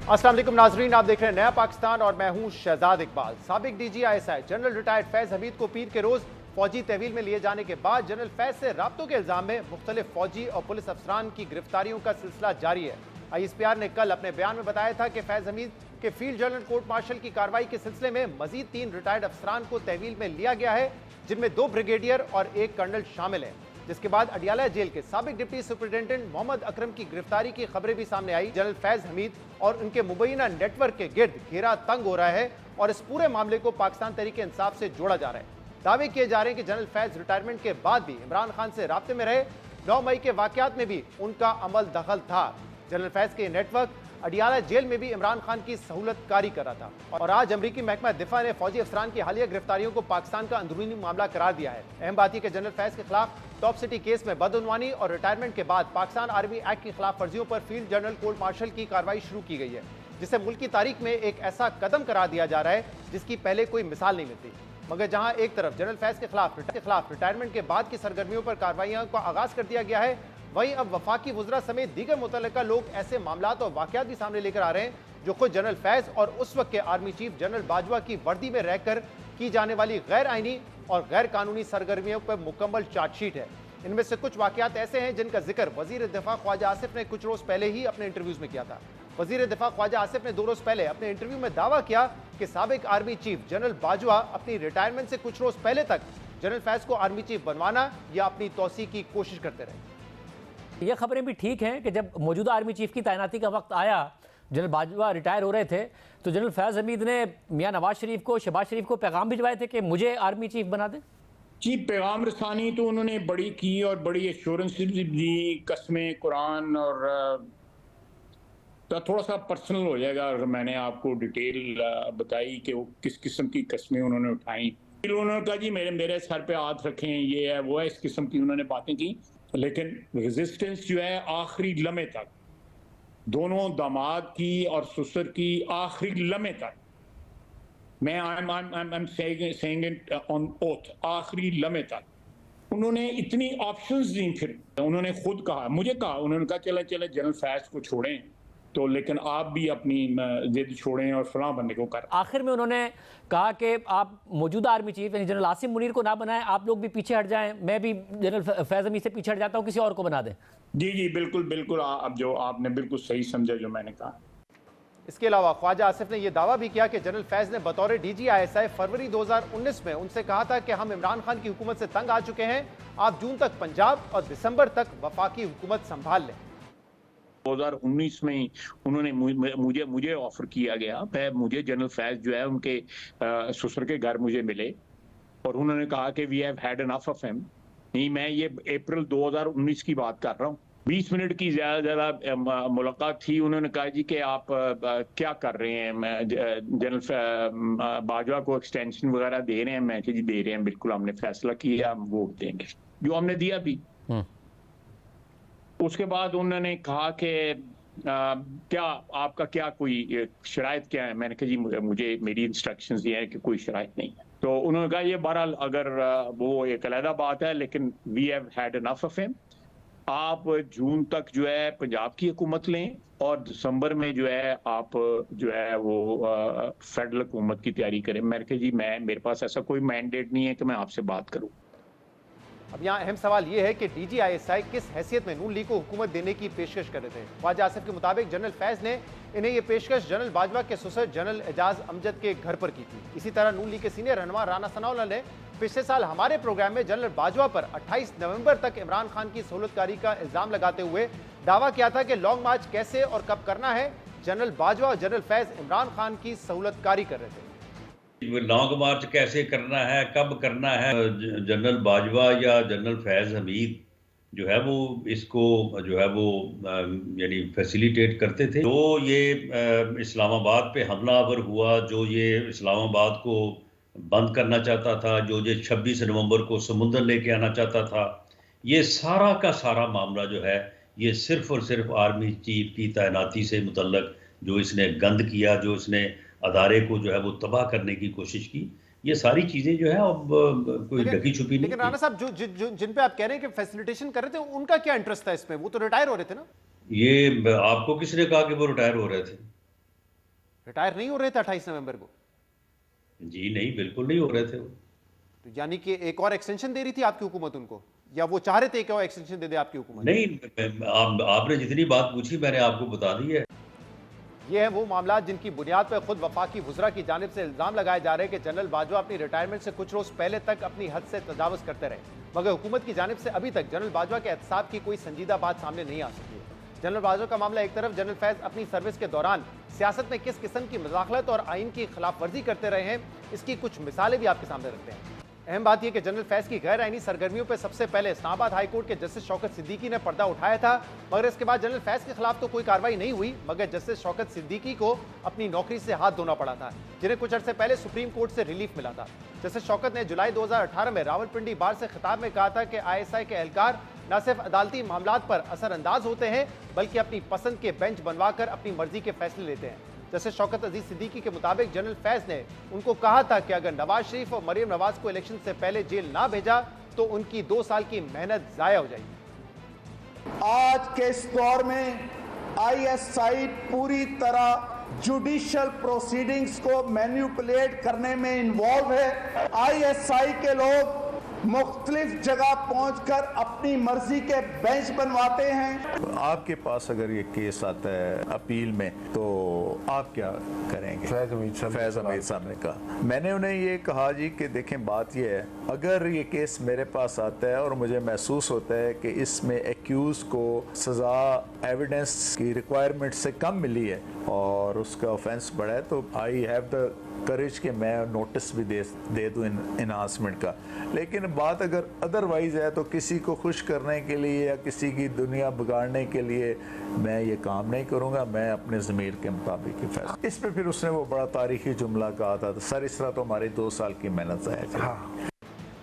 अस्सलाम वालेकुम नाजरीन, आप देख रहे हैं नया पाकिस्तान और मैं हूं शहजाद इकबाल। साबिक DGISI general retired Faiz Hamid को पीर के रोज फौजी तहवील में लिए जाने के बाद जनरल फैज से राब्तों के इल्जाम में मुख्तलिफ फौजी और पुलिस अफसरान की गिरफ्तारियों का सिलसिला जारी है। ISPR ने कल अपने बयान में बताया था कि फैज हमीद के फील्ड जनरल कोर्ट मार्शल की कार्रवाई के सिलसिले में मजीद 3 रिटायर्ड अफसरान को तहवील में लिया गया है, जिनमें 2 ब्रिगेडियर और 1 कर्नल शामिल है। जिसके बाद अडियाला जेल के साबिक डिप्टी सुपरिटेंडेंट मोहम्मद अकरम की गिरफ्तारी की खबरें भी सामने आई। जनरल फैज हमीद और उनके मुबैना नेटवर्क के गिर्द घेरा तंग हो रहा है और इस पूरे मामले को पाकिस्तान तहरीक इंसाफ से जोड़ा जा रहा है। दावे किए जा रहे हैं कि जनरल फैज रिटायरमेंट के बाद भी इमरान खान से राब्ते में रहे। 9 मई के वाकयात में भी उनका अमल दखल था। जनरल फैज के नेटवर्क अडियाला जेल में भी इमरान खान की सहूलतकारी कर रहा था और आज अमरीकी महकमा दिफा ने फौजी अफसरान की हालिया गिरफ्तारियों को पाकिस्तान का अंदरूनी मामला करार दिया है। अहम बात यह कि जनरल फैज के खिलाफ टॉप सिटी केस में बदउनवानी और रिटायरमेंट के बाद पाकिस्तान आर्मी एक्ट की खिलाफ वर्जियों पर फील्ड जनरल कोर्ट मार्शल की कार्रवाई शुरू की गई है, जिसे मुल्क की तारीख में एक ऐसा कदम करार दिया जा रहा है जिसकी पहले कोई मिसाल नहीं मिलती। मगर जहां एक तरफ जनरल फैज के खिलाफ रिटायरमेंट के बाद की सरगर्मियों पर कार्रवाइयों का आगाज कर दिया गया है, वहीं अब वफाकी वुज़रा समेत दीगर मुतल्लिका लोग ऐसे मामलात और वाकयात भी सामने लेकर आ रहे हैं जो खुद जनरल फैज और उस वक्त के आर्मी चीफ जनरल बाजवा की वर्दी में रहकर की जाने वाली गैर आईनी और गैर कानूनी सरगर्मियों पर मुकम्मल चार्जशीट है। इनमें से कुछ वाकयात ऐसे हैं जिनका जिक्र वजीर दिफा ख्वाजा आसिफ ने कुछ रोज पहले ही अपने इंटरव्यूज में किया था। वजीर दिफा ख्वाजा आसिफ ने 2 रोज पहले अपने इंटरव्यू में दावा किया कि साबिक आर्मी चीफ जनरल बाजवा अपनी रिटायरमेंट से कुछ रोज पहले तक जनरल फैज को आर्मी चीफ बनवाना या अपनी तौसी की कोशिश करते रहे। ये खबरें भी ठीक हैं कि जब मौजूदा आर्मी चीफ की तैनाती का वक्त आया, जनरल बाजवा रिटायर हो रहे थे, तो जनरल फैज हमीद ने मियां नवाज शरीफ को, शहबाज शरीफ को पैगाम भिजवाए थे कि मुझे आर्मी चीफ बना दें। जी, पैगाम रसानी तो उन्होंने बड़ी की और बड़ी एश्योरेंस दी, कस्में कुरान। और तो थोड़ा सा पर्सनल हो जाएगा अगर मैंने आपको डिटेल बताई कि वो किस किस्म की कस्में उन्होंने उठाई। फिर उन्होंने कहा जी मेरे सर पे हाथ रखें, ये है वो है, इस किस्म की उन्होंने बातें की। लेकिन रेजिस्टेंस जो है आखिरी लम्हे तक, दोनों दामाद की और ससुर की आखिरी लम्हे तक, मैं I am saying it on oath, आखिरी लम्हे तक उन्होंने इतनी ऑप्शंस दी। फिर उन्होंने खुद कहा, मुझे कहा, उन्होंने कहा चले जनरल फैज को छोड़ें तो, लेकिन आप भी अपनी जिद छोड़ें और फलां बंदे को कर। आखिर में उन्होंने कहा कि आप मौजूदा आर्मी चीफ यानी जनरल आसिम मुनीर को ना बनाएं, आप लोग भी पीछे हट जाएं, मैं भी जनरल फैज हमीद से पीछे हट जाता हूं, किसी और को बना दें। जी बिल्कुल बिल्कुल, अब जो आपने बिल्कुल सही समझा जो मैंने कहा। इसके अलावा ख्वाजा आसिफ ने यह दावा भी किया कि जनरल फैज ने बतौर DGISI फरवरी 2019 में उनसे कहा था कि हम इमरान खान की हुकूमत से तंग आ चुके हैं, आप जून तक पंजाब और दिसंबर तक वफाकी हुकूमत संभाल लें। 2019 में उन्होंने मुझे ऑफर किया गया, मुझे जनरल फैज जो है उनके ससुर के घर मुझे मिले और उन्होंने कहा कि we have had enough of him. नहीं, मैं ये अप्रैल 2019 की बात कर रहा हूँ। 20 मिनट की ज्यादा मुलाकात थी। उन्होंने कहा जी कि आप क्या कर रहे हैं, जनरल बाजवा को एक्सटेंशन वगैरह दे रहे हैं। मैं जी दे रहे हैं, बिल्कुल हमने फैसला किया, हम वोट देंगे, जो हमने दिया भी। उसके बाद उन्होंने कहा कि क्या आपका क्या कोई शराइत क्या है। मैंने कहा जी मुझे मेरी इंस्ट्रक्शंस ये है कि कोई शराइत नहीं है। तो उन्होंने कहा ये बहरहाल अगर वो एक अलग बात है, लेकिन we have had enough of him. आप जून तक जो है पंजाब की हुकूमत लें और दिसंबर में जो है आप जो है वो फेडरल हुकूमत की तैयारी करें। मैंने कहा जी मेरे पास ऐसा कोई मैंडेट नहीं है कि मैं आपसे बात करूं। अब यहाँ अहम सवाल यह है कि DGISI किस हैसियत में नून लीग को हुकूमत देने की पेशकश कर रहे थे। ख्वाजा आसिफ के मुताबिक जनरल फैज ने इन्हें यह पेशकश जनरल बाजवा के ससुर जनरल एजाज अमजद के घर पर की थी। इसी तरह नून लीग के सीनियर रहनुमा राना सनाउल्लाह ने पिछले साल हमारे प्रोग्राम में जनरल बाजवा पर 28 नवंबर तक इमरान खान की सहूलतकारी का इल्जाम लगाते हुए दावा किया था कि लॉन्ग मार्च कैसे और कब करना है, जनरल बाजवा और जनरल फैज इमरान खान की सहूलतकारी कर रहे थे। लॉन्ग मार्च कैसे करना है, कब करना है, जनरल बाजवा या जनरल फैज हमीद जो है वो इसको जो है वो यानी फैसिलिटेट करते थे। जो ये इस्लामाबाद पे हमलावर हुआ, जो ये इस्लामाबाद को बंद करना चाहता था, जो ये 26 नवंबर को समुंदर लेके आना चाहता था, ये सारा का सारा मामला जो है ये सिर्फ और सिर्फ आर्मी चीफ की तैनाती से मुतल्लक जो इसने गंद किया, जो इसने अदारे को जो है वो तबाह करने की कोशिश की, ये सारी चीजें जो है अब कोई ढकी छुपी नहीं। लेकिन राणा साहब जिन पे आप कह रहे हैं कि फैसिलिटेशन कर रहे थे, उनका क्या इंटरेस्ट था इसमें? वो तो रिटायर हो रहे थे ना। ये आपको किसने कहा कि वो रिटायर हो रहे थे? रिटायर नहीं हो रहे थे 28 नवंबर को? जी नहीं, बिल्कुल नहीं हो रहे थे वो। तो यानी कि एक और एक्सटेंशन दे रही थी आपकी हुकूमत उनको, या वो चाह रहे थे एक और एक्सटेंशन दे दे आपकी हुकूमत? नहीं, आपने जितनी बात पूछी मैंने आपको बता दी है। ये हैं वो मामला जिनकी बुनियाद पर खुद वफाकी वुज़रा की जानिब से इल्जाम लगाए जा रहे हैं कि जनरल बाजवा अपनी रिटायरमेंट से कुछ रोज पहले तक अपनी हद से तजावुज करते रहे, मगर हुकूमत की जानिब से अभी तक जनरल बाजवा के एहतसाब की कोई संजीदा बात सामने नहीं आ सकी है। जनरल बाजवा का मामला एक तरफ, जनरल फैज अपनी सर्विस के दौरान सियासत में किस किस्म की मुदाखलत और आइन की खिलाफ वर्जी करते रहे हैं, इसकी कुछ मिसालें भी आपके सामने रखते हैं। अहम बात यह कि जनरल फैज की गैर आईनी सरगर्मियों पर सबसे पहले इस्लामाबाद हाई कोर्ट के जस्टिस शौकत सिद्दीकी ने पर्दा उठाया था, मगर इसके बाद जनरल फैज के खिलाफ तो कोई कार्रवाई नहीं हुई, मगर जस्टिस शौकत सिद्दीकी को अपनी नौकरी से हाथ धोना पड़ा था, जिन्हें कुछ अर्से पहले सुप्रीम कोर्ट से रिलीफ मिला था। जस्टिस शौकत ने जुलाई 2018 में रावलपिंडी बार से खिताब में कहा था कि ISI के एहलकार न सिर्फ अदालती मामलात पर असरअंदाज होते हैं, बल्कि अपनी पसंद के बेंच बनवाकर अपनी मर्जी के फैसले लेते हैं। जस्टिस शौकत अजीज सिद्दीकी के मुताबिक जनरल फैज ने उनको कहा था कि अगर नवाज शरीफ और मरियम नवाज को इलेक्शन से पहले जेल ना भेजा तो उनकी 2 साल की मेहनत जाया हो जाएगी। आज के इस दौर में ISI पूरी तरह जुडिशियल प्रोसीडिंग्स को मैनिपुलेट करने में इन्वॉल्व है। ISI के लोग मुख्तलिफ जगह पहुंचकर अपनी मर्जी के बेंच बनवाते हैं। आपके पास अगर ये केस आता है अपील में तो आप क्या करेंगे? फैज हमीद साहब ने कहा, मैंने उन्हें ये कहा जी कि देखें बात ये है, अगर ये केस मेरे पास आता है और मुझे महसूस होता है कि इसमें एक्यूज को सज़ा एविडेंस की रिक्वायरमेंट से कम मिली है और उसका ऑफेंस बढ़ा है, तो आई हैव द करेज कि मैं नोटिस भी दे दूँ इन्हांसमेंट का। लेकिन बात अगर अदरवाइज़ है तो किसी को खुश करने के लिए या किसी की दुनिया बिगाड़ने के लिए मैं ये काम नहीं करूँगा, मैं अपने ज़मीर के मुताबिक ही फैसला। इस पर फिर उसने वो बड़ा तारीखी जुमला कहा था, तो सर इस तरह तो हमारी 2 साल की मेहनत जाए।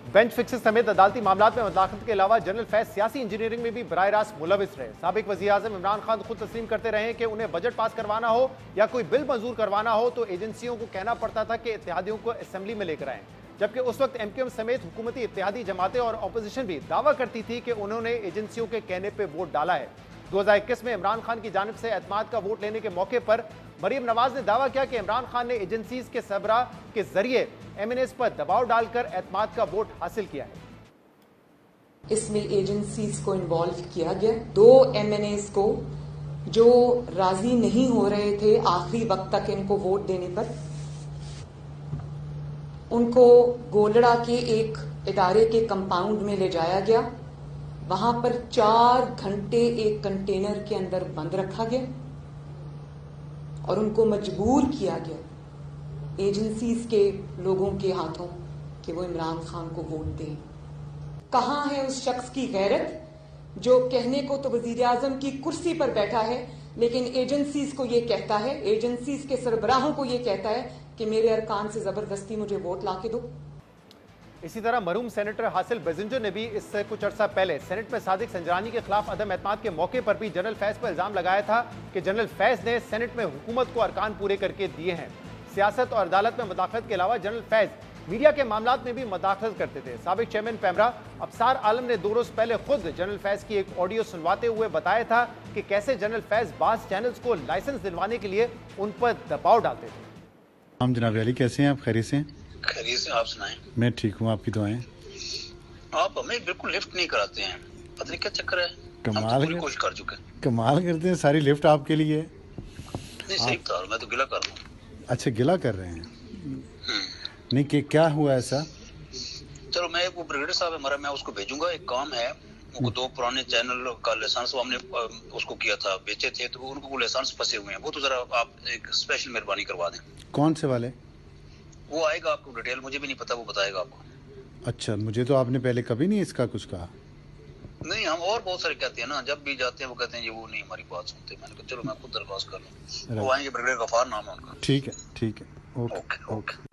बेंच फिक्सेस समेत अदालती मामलात में मुदाखलत के अलावा जनरल फैज सियासी इंजीनियरिंग में भी बराह रास्त मुलविस रहे। साबिक वज़ीर आज़म इमरान खान खुद तस्लीम करते रहे कि उन्हें बजट पास करवाना हो या कोई बिल मंजूर करवाना हो तो एजेंसियों को कहना पड़ता था कि इत्तेहादियों को असेंबली में लेकर आएं, जबकि उस वक्त MQM समेत हुकूमती इत्तेहादी जमातें और अपोजिशन भी दावा करती थी कि उन्होंने एजेंसियों के कहने पर वोट डाला है। 2021 में इमरान खान की जानिब से एतमाद का वोट लेने के मौके पर मरियम नवाज ने दावा किया कि इमरान खान ने एजेंसीज के सरबरा के जरिए MNAs पर दबाव डालकर एतमाद का वोट हासिल किया है। इसमें एजेंसीज को इन्वॉल्व किया गया। 2 MNAs को जो राजी नहीं हो रहे थे आखिरी वक्त तक इनको वोट देने पर, उनको गोलड़ा के एक इदारे के कंपाउंड में ले जाया गया। वहां पर 4 घंटे एक कंटेनर के अंदर बंद रखा गया और उनको मजबूर किया गया एजेंसीज के लोगों के हाथों कि वो इमरान खान को वोट दें। कहां है उस शख्स की गैरत जो कहने को तो वजीर आजम की कुर्सी पर बैठा है, लेकिन एजेंसीज को ये कहता है, एजेंसीज के सरबराहों को ये कहता है कि मेरे अरकान से जबरदस्ती मुझे वोट ला के दो। इसी तरह मरूम सेनेटर हासिल बेजिंजो ने भी इससे कुछ अर्सा पहले सेनेट में सादिक संजरानी के खिलाफ अदम एतमाद के मौके पर भी जनरल फैज पर इल्जाम लगाया था कि जनरल फैज ने सेनेट में हुकूमत को अरकान पूरे करके दिए हैं। सियासत और अदालत में मुदाखलत के अलावा जनरल फैज मीडिया के मामलात में भी मुदाखलत करते थे। साबिक चेयरमैन पैमरा अफसार आलम ने 2 रोज पहले खुद जनरल फैज की एक ऑडियो सुनवाते हुए बताया था कि कैसे जनरल फैज बास चैनल्स को लाइसेंस दिलवाने के लिए उन पर दबाव डालते थे। हम जनाब अली, कैसे हैं आप? खैरियत से? खैरियत से, आप सुनाएं? मैं ठीक हूँ, आपकी दुआएं। आप हमें बिल्कुल लिफ्ट नहीं कराते हैं, पता नहीं क्या चक्कर है। कमाल, हम तो पूरी कोशिश कर चुके हैं। कमाल करते हैं, सारी लिफ्ट आपके लिए। नहीं सही बता रहा, मैं तो गिला कर रहा हूँ। अच्छा, गिला कर रहे हैं? नहीं कि क्या हुआ ऐसा? चलो मैं वो ब्रिगेडियर साहब हमारा, मैं उसको भेजूंगा, एक काम है उनको। 2 पुराने चैनल का लाइसेंस हमने उसको किया था, बेचे थे, तो उनको लाइसेंस फंसे हुए हैं। वो तो जरा आप एक स्पेशल मेहरबानी करवा दें। कौन से वाले? वो आएगा, आपको डिटेल मुझे भी नहीं पता, वो बताएगा आपको। अच्छा, मुझे तो आपने पहले कभी नहीं इसका कुछ कहा। नहीं, हम और बहुत सारे कहते हैं ना, जब भी जाते हैं वो कहते हैं ये वो नहीं हमारी बात सुनते। मैंने कहा चलो मैं खुद दरख्वास्त कर लूँ। वो आएंगे, ब्रिगेडियर गफार नाम है उनका। ठीक है, ठीक है, ओके ओके।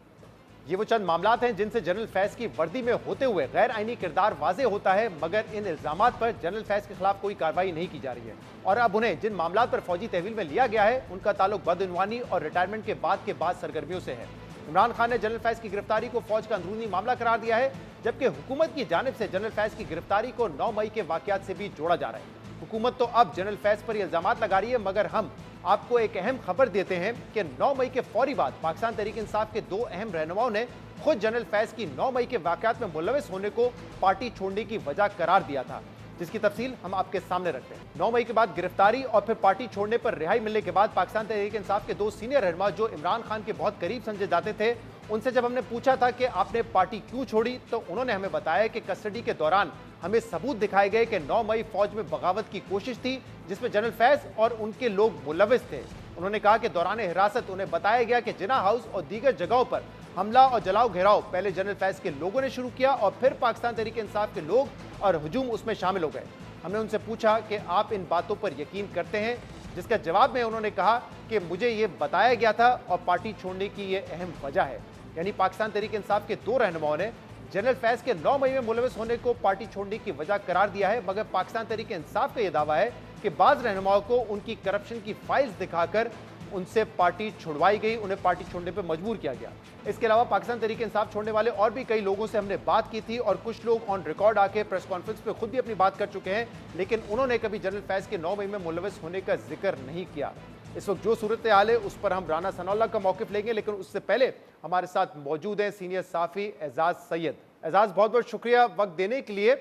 ये वो चंद मामलात हैं जिनसे जनरल फैज की वर्दी में होते हुए गैर आईनी किरदार वाजे होता है, मगर इन इल्जामात पर जनरल फैज के खिलाफ कोई कार्रवाई नहीं की जा रही है। और अब उन्हें जिन मामलात पर फौजी तहवील में लिया गया है उनका ताल्लुक बदइनवानी और रिटायरमेंट के बाद सरगर्मियों से है। इमरान खान ने जनरल फैज की गिरफ्तारी को फौज का अंदरूनी मामला करार दिया है, जबकि हुकूमत की जानिब से जनरल फैज की गिरफ्तारी को 9 मई के वाकयात से भी जोड़ा जा रहा है। हुकूमत तो अब जनरल फैज पर इल्जामात लगा रही है, मगर हम आपको एक अहम खबर देते हैं कि 9 मई के फौरी बाद पाकिस्तान तहरीक इंसाफ के 2 अहम रहनुमाओं ने खुद जनरल फैज की 9 मई के वाकयात में मुलविस होने को पार्टी छोड़ने की वजह करार दिया था, जिसकी तफसील हम आपके सामने रखते हैं। 9 मई के बाद गिरफ्तारी और फिर पार्टी छोड़ने पर रिहाई मिलने के बाद पाकिस्तान तहरीक इंसाफ के 2 सीनियर रहनुमा जो इमरान खान के बहुत करीब समझे जाते थे, उनसे जब हमने पूछा था कि आपने पार्टी क्यों छोड़ी, तो उन्होंने हमें बताया कि कस्टडी के दौरान हमें सबूत दिखाए गए कि 9 मई फौज में बगावत की कोशिश थी जिसमें जनरल फैज और उनके लोग मुलविस थे। उन्होंने कहा कि दौरान हिरासत उन्हें बताया गया कि जिना हाउस और दीगर जगहों पर हमला और जलाओ घेराव पहले जनरल फैज के लोगों ने शुरू किया और फिर पाकिस्तान तहरीक इंसाफ के लोग और हुजूम उसमें शामिल हो गए। हमने उनसे पूछा कि आप इन बातों पर यकीन करते हैं, जिसका जवाब में उन्होंने कहा कि मुझे ये बताया गया था और पार्टी छोड़ने की ये अहम वजह है। यानी पाकिस्तान तहरीक इंसाफ के 2 रहनुमाओं ने जनरल फैज के 9 मई में मुलविस होने को पार्टी छोड़ने की वजह करार दिया है, मगर पाकिस्तान तहरीक इंसाफ का यह दावा है कि बाज रहनुमाओं को उनकी करप्शन की फाइल्स दिखाकर उनसे पार्टी छुड़वाई गई, उन्हें पार्टी छोड़ने पर मजबूर किया गया। इसके अलावा पाकिस्तान तहरीक इंसाफ छोड़ने वाले और भी कई लोगों से हमने बात की थी और कुछ लोग ऑन रिकॉर्ड आके प्रेस कॉन्फ्रेंस पे खुद भी अपनी बात कर चुके हैं, लेकिन उन्होंने कभी जनरल फैज के 9 मई में मुलविस होने का जिक्र नहीं किया। इस वक्त जो सूरत हाल है उस पर हम राना सनाउल्लाह का मौकिफ लेंगे, लेकिन उससे पहले हमारे साथ मौजूद हैं सीनियर साफी एजाज सैयद। एजाज, बहुत बहुत शुक्रिया वक्त देने के लिए।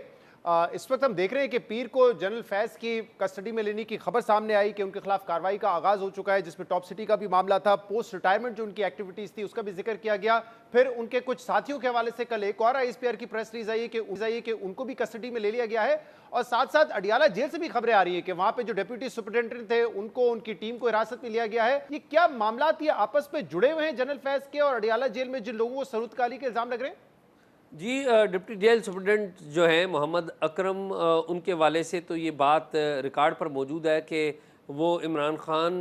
इस वक्त हम देख रहे हैं कि पीर को जनरल फैज की कस्टडी में लेने की खबर सामने आई कि उनके खिलाफ कार्रवाई का आगाज हो चुका है, जिसमें टॉप सिटी का भी मामला था, पोस्ट रिटायरमेंट जो उनकी एक्टिविटीज थी उसका भी जिक्र किया गया। फिर उनके कुछ साथियों के हवाले से कल एक और ISPR की प्रेस रिलीज आई है कि उनको भी कस्टडी में ले लिया गया है और साथ साथ अडियाला जेल से भी खबरें आ रही है कि वहां पे जो डिप्टी सुपरिटेंडेंट थे उनको उनकी टीम को हिरासत में लिया गया है। ये क्या मामला ये आपस में जुड़े हुए हैं जनरल फैज के और अडियाला जेल में जिन लोगों को सरूदकाली के इल्जाम लग रहे हैं? जी, डिप्टी जेल सुपरिटेंडेंट जो हैं मोहम्मद अकरम, उनके वाले से तो ये बात रिकॉर्ड पर मौजूद है कि वो इमरान खान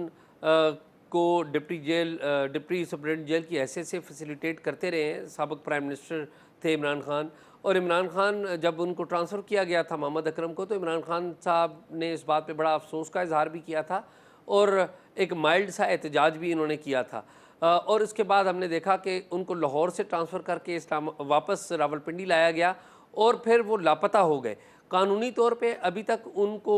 को डिप्टी सुपरिटेंडेंट जेल की हैसियत से फैसिलिटेट करते रहे हैं। साबिक प्राइम मिनिस्टर थे इमरान खान, और इमरान खान जब उनको ट्रांसफ़र किया गया था मोहम्मद अकरम को, तो इमरान खान साहब ने इस बात पे बड़ा अफसोस का इजहार भी किया था और एक माइल्ड सा एहतजाज भी इन्होंने किया था। और इसके बाद हमने देखा कि उनको लाहौर से ट्रांसफ़र करके वापस रावलपिंडी लाया गया और फिर वो लापता हो गए। कानूनी तौर पे अभी तक उनको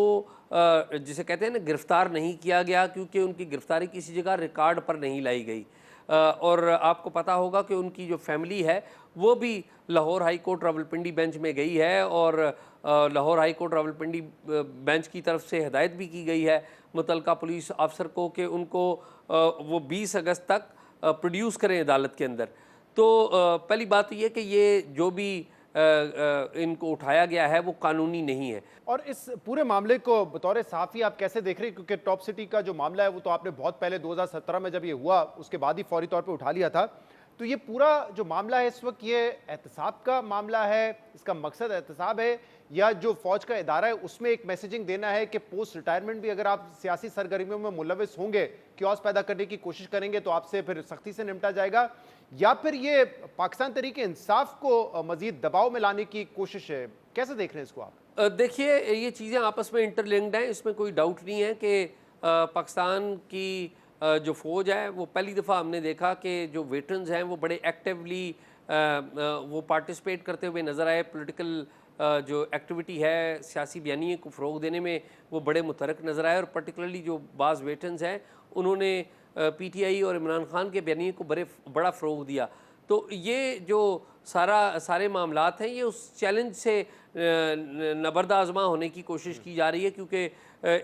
जिसे कहते हैं ना गिरफ़्तार नहीं किया गया, क्योंकि उनकी गिरफ़्तारी किसी जगह रिकॉर्ड पर नहीं लाई गई। और आपको पता होगा कि उनकी जो फैमिली है वो भी Lahore high court Rawalpindi bench में गई है और Lahore high court Rawalpindi bench की तरफ से हिदायत भी की गई है मुतलका पुलिस अफसर को कि उनको वो 20 अगस्त तक प्रोड्यूस करें अदालत के अंदर। तो पहली बात तो ये कि ये जो भी इनको उठाया गया है वो कानूनी नहीं है। और इस पूरे मामले को बतौर सहाफ़ी आप कैसे देख रहे हैं, क्योंकि टॉप सिटी का जो मामला है वो तो आपने बहुत पहले 2017 में जब ये हुआ उसके बाद ही फौरी तौर पे उठा लिया था, तो ये पूरा जो मामला है इस वक्त ये एहतसाब का मामला है, इसका मकसद एहतसाब है या जो फौज का इदारा है उसमें एक मैसेजिंग देना है कि पोस्ट रिटायरमेंट भी अगर आप सियासी सरगर्मियों में मुलविस होंगे, क्योस पैदा करने की कोशिश करेंगे तो आपसे फिर सख्ती से निपटा जाएगा, या फिर ये पाकिस्तान तहरीक इंसाफ को मजीद दबाव में लाने की कोशिश है? कैसे देख रहे हैं इसको आप? देखिए, ये चीज़ें आपस में इंटरलिंक्ड हैं, इसमें कोई डाउट नहीं है कि पाकिस्तान की जो फ़ौज है वो पहली दफ़ा हमने देखा कि जो वेटरन्स हैं वो बड़े एक्टिवली वो पार्टिसिपेट करते हुए नज़र आए। पॉलिटिकल जो एक्टिविटी है, सियासी बयानिए को फ़रोग देने में वो बड़े मुतरक नज़र आए और पर्टिकुलरली जो बाज़ वेटरन्स हैं उन्होंने PTI और इमरान खान के बयानिए को बड़ा फ़रोग दिया। तो ये जो सारे मामलात हैं ये उस चैलेंज से नबर्द आज़मा होने की कोशिश की जा रही है, क्योंकि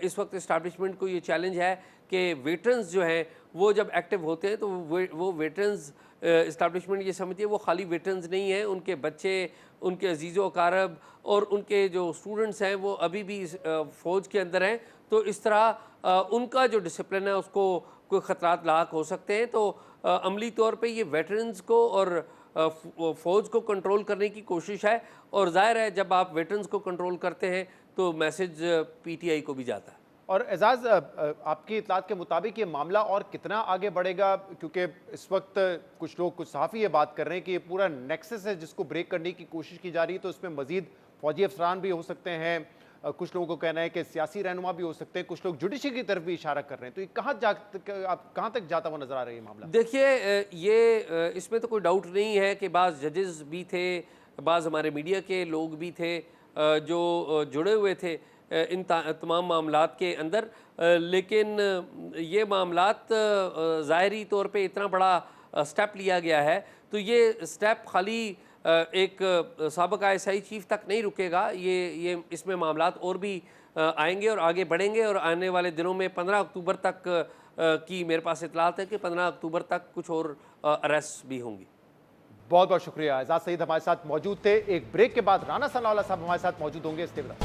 इस वक्त इस्टेब्लिशमेंट को ये चैलेंज है कि वेटरन्स जो हैं वो जब एक्टिव होते हैं तो वो वेटरन्स इस्टेब्लिशमेंट ये समझती है वो खाली वेटरन्स नहीं हैं, उनके बच्चे, उनके अजीज़ व अकारब और उनके जो स्टूडेंट्स हैं वो अभी भी फ़ौज के अंदर हैं। तो इस तरह उनका जो डिसिप्लिन है उसको कोई ख़तरात लाक हो सकते हैं। तो अमली तौर पे ये वेटरन्स को और फ़ौज को कंट्रोल करने की कोशिश है, और ज़ाहिर है जब आप वेटरन्स को कंट्रोल करते हैं तो मैसेज PTI को भी जाता है। और एजाज, आपकी इतलात के मुताबिक ये मामला और कितना आगे बढ़ेगा, क्योंकि इस वक्त कुछ लोग, कुछ सहाफ़ी ये बात कर रहे हैं कि ये पूरा नेक्सस है जिसको ब्रेक करने की कोशिश की जा रही है, तो इसमें मजीद फौजी अफसरान भी हो सकते हैं, कुछ लोगों को कहना है कि सियासी रहनुमा भी हो सकते हैं, कुछ लोग जुडिशरी की तरफ भी इशारा कर रहे हैं। तो ये कहाँ तक जाता हुआ नजर आ रहा है ये मामला? देखिए, ये इसमें तो कोई डाउट नहीं है कि बाज़ जजेस भी थे, बाज़ हमारे मीडिया के लोग भी थे जो जुड़े हुए थे, इन तमाम मामलात के अंदर। लेकिन ये मामलात ज़ाहरी तौर पे इतना बड़ा स्टेप लिया गया है, तो ये स्टेप खाली एक साबिक़ ISI चीफ तक नहीं रुकेगा। ये इसमें मामलात और भी आएंगे और आगे बढ़ेंगे, और आने वाले दिनों में 15 अक्टूबर तक की मेरे पास इतलात है कि 15 अक्टूबर तक कुछ और अरेस्ट भी होंगी। बहुत बहुत शुक्रिया। एजाज सईद हमारे साथ मौजूद थे। एक ब्रेक के बाद राना सनाउल्लाह साहब हमारे साथ मौजूद होंगे। इसके बाद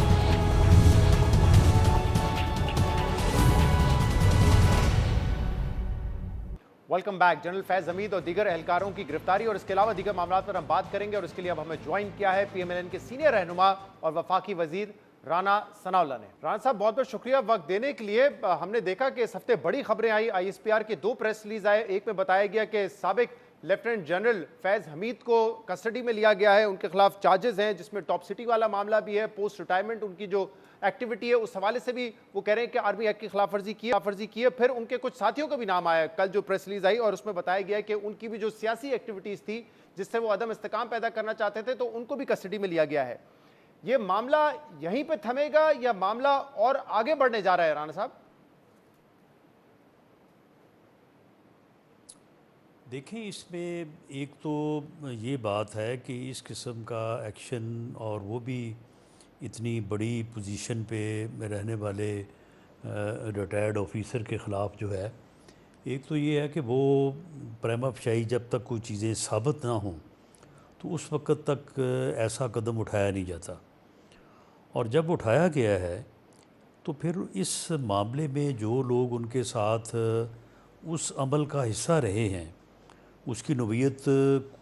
welcome back. General Faiz Hamid और दीगर एहलकारों की गिरफ्तारी और इसके अलावा दीगर मामलों पर हम बात करेंगे, और इसके लिए अब हमें ज्वाइन किया है PMLN के सीनियर रहनुमा और वफाकी वजीर राना सनाउल्लाह ने। राना साहब बहुत बहुत शुक्रिया वक्त देने के लिए। हमने देखा कि इस हफ्ते बड़ी खबरें आई, ISPR के 2 प्रेस रिलीज आए। एक में बताया गया कि साबिक लेफ्टिनेंट जनरल फैज हमीद को कस्टडी में लिया गया है, उनके खिलाफ चार्जेस हैं, जिसमें टॉप सिटी वाला मामला भी है, पोस्ट रिटायरमेंट उनकी जो एक्टिविटी है उस हवाले से भी वो कह रहे हैं कि आर्मी एक्ट की खिलाफवर्जी की है। फिर उनके कुछ साथियों का भी नाम आया कल जो प्रेस रिलीज आई, और उसमें बताया गया कि उनकी भी जो सियासी एक्टिविटीज थी जिससे वो अदम इस्तेकाम पैदा करना चाहते थे, तो उनको भी कस्टडी में लिया गया है। ये मामला यहीं पे थमेगा या मामला और आगे बढ़ने जा रहा है राणा साहब? देखें, इसमें एक तो ये बात है कि इस किस्म का एक्शन, और वो भी इतनी बड़ी पोजीशन पे रहने वाले रिटायर्ड ऑफिसर के ख़िलाफ़ जो है, एक तो ये है कि वो प्रेमा फशाई जब तक कोई चीज़ें साबित ना हों तो उस वक़्त तक ऐसा कदम उठाया नहीं जाता, और जब उठाया गया है तो फिर इस मामले में जो लोग उनके साथ उस अमल का हिस्सा रहे हैं उसकी नोवियत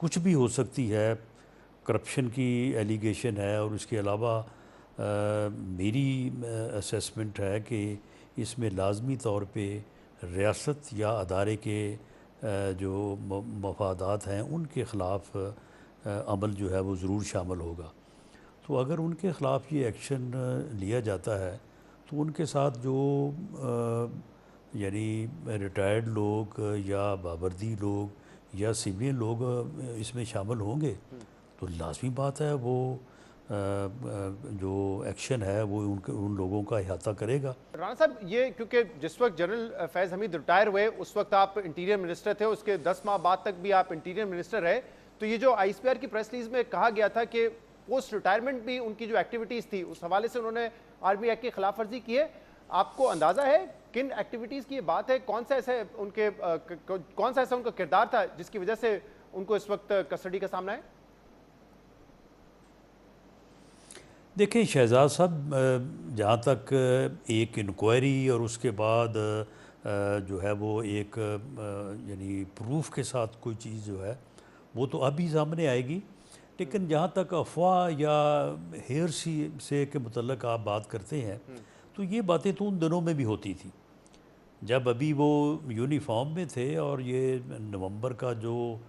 कुछ भी हो सकती है। करप्शन की एलिगेशन है, और उसके अलावा मेरी असेसमेंट है कि इसमें लाजमी तौर पे रियासत या अदारे के जो मफादात हैं उनके ख़िलाफ़ अमल जो है वो ज़रूर शामिल होगा। तो अगर उनके ख़िलाफ़ ये एक्शन लिया जाता है तो उनके साथ जो यानी रिटायर्ड लोग या बावर्दी लोग या सिविलियन लोग इसमें शामिल होंगे, तो लाजमी बात है वो जो एक्शन है वो उन लोगों का इहाता करेगा। राणा साहब, ये क्योंकि जिस वक्त जनरल फैज हमीद रिटायर हुए उस वक्त आप इंटीरियर मिनिस्टर थे, उसके 10 माह बाद तक भी आप इंटीरियर मिनिस्टर रहे, तो ये जो ISPR की प्रेस रिलीज में कहा गया था कि पोस्ट रिटायरमेंट भी उनकी जो एक्टिविटीज़ थी उस हवाले से उन्होंने आर्मी एक्ट की खिलाफ वर्जी की है, आपको अंदाज़ा है किन एक्टिविटीज़ की ये बात है? कौन सा ऐसा उनका किरदार था जिसकी वजह से उनको इस वक्त कस्टडी का सामना है? देखिए शहजाद साहब, जहाँ तक एक इंक्वायरी और उसके बाद जो है वो एक यानी प्रूफ के साथ कोई चीज़ जो है वो तो अभी सामने आएगी, लेकिन जहाँ तक अफवाह या हेरसी से के मुतल्लक आप बात करते हैं तो ये बातें तो उन दिनों में भी होती थी जब अभी वो यूनिफॉर्म में थे, और ये नवंबर का जो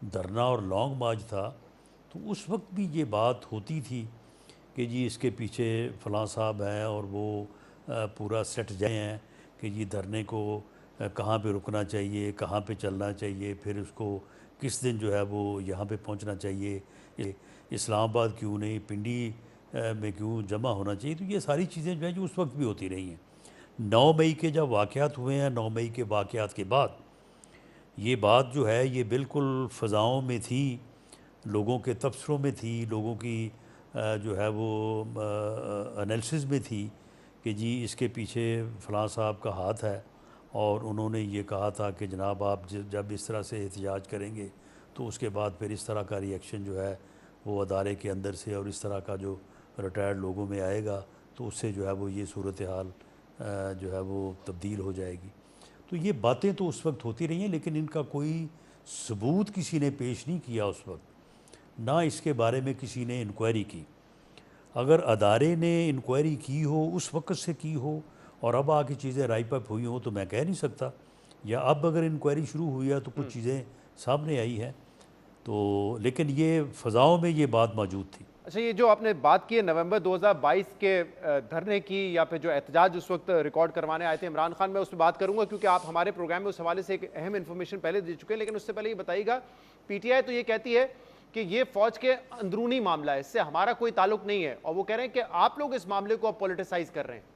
धरना और लॉन्ग मार्च था तो उस वक्त भी ये बात होती थी कि जी इसके पीछे फ़लाँ साहब हैं और वो पूरा सेट जाए हैं कि जी धरने को कहाँ पे रुकना चाहिए, कहाँ पे चलना चाहिए, फिर उसको किस दिन जो है वो यहाँ पे पहुँचना चाहिए, इस्लामाबाद क्यों नहीं, पिंडी में क्यों जमा होना चाहिए। तो ये सारी चीज़ें जो है जो उस वक्त भी होती रही हैं। 9 मई के जब वाक़यात हुए हैं, 9 मई के वाक़यात के बाद ये बात जो है ये बिल्कुल फ़ज़ाओं में थी, लोगों के तबसरों में थी, लोगों की जो है वो एनालिसिस में थी कि जी इसके पीछे फ़लाँ साहब का हाथ है, और उन्होंने ये कहा था कि जनाब आप जब इस तरह से एहतजाज करेंगे तो उसके बाद फिर इस तरह का रिएक्शन जो है वो अदारे के अंदर से और इस तरह का जो रिटायर्ड लोगों में आएगा, तो उससे जो है वो ये सूरत हाल जो है वो तब्दील हो जाएगी। तो ये बातें तो उस वक्त होती रही हैं, लेकिन इनका कोई सबूत किसी ने पेश नहीं किया उस वक्त, ना इसके बारे में किसी ने इंक्वायरी की। अगर अदारे ने इंक्वायरी की हो, उस वक्त से की हो, और अब आके चीज़ें राइप अप हुई हों तो मैं कह नहीं सकता, या अब अगर इंक्वायरी शुरू हुई है तो कुछ चीज़ें सामने आई हैं, तो लेकिन ये फ़ज़ाओं में ये बात मौजूद थी। अच्छा, ये जो आपने बात की है नवंबर 2022 के धरने की या फिर जो एहतजाज उस वक्त रिकॉर्ड करवाने आए थे इमरान खान, मैं उस पर बात करूंगा क्योंकि आप हमारे प्रोग्राम में उस हवाले से एक अहम इन्फॉर्मेशन पहले दे चुके हैं, लेकिन उससे पहले ये बताइएगा, PTI तो ये कहती है कि ये फौज के अंदरूनी मामला है, इससे हमारा कोई ताल्लुक नहीं है, और वो कह रहे हैं कि आप लोग इस मामले को अब पॉलिटिसाइज कर रहे हैं।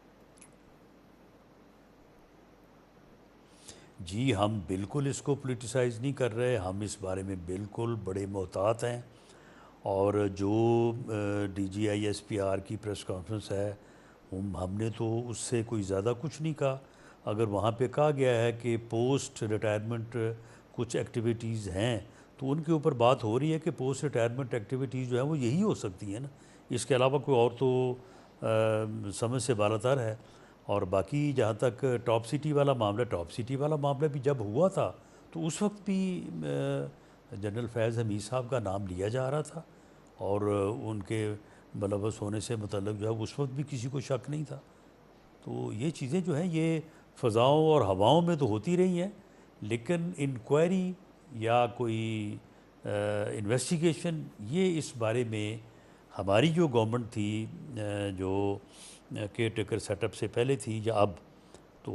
जी, हम बिल्कुल इसको पॉलिटिसाइज़ नहीं कर रहे, हम इस बारे में बिल्कुल बड़े मोहतात हैं। और जो DGISPR की प्रेस कॉन्फ्रेंस है, हमने तो उससे कोई ज़्यादा कुछ नहीं कहा। अगर वहाँ पे कहा गया है कि पोस्ट रिटायरमेंट कुछ एक्टिविटीज़ हैं, तो उनके ऊपर बात हो रही है कि पोस्ट रिटायरमेंट एक्टिविटीज़ जो है वो यही हो सकती हैं ना, इसके अलावा कोई और तो समझ से बालातर है। और बाकी जहाँ तक टॉप सिटी वाला मामला भी जब हुआ था तो उस वक्त भी जनरल फैज़ हमीद साहब का नाम लिया जा रहा था, और उनके मुलव्वस होने से मतलब जो है उस वक्त भी किसी को शक नहीं था। तो ये चीज़ें जो हैं ये फ़ज़ाओं और हवाओं में तो होती रही हैं, लेकिन इंक्वायरी या कोई इन्वेस्टिगेशन, ये इस बारे में हमारी जो गवर्नमेंट थी, जो केयर टेकर सेटअप से पहले थी या अब, तो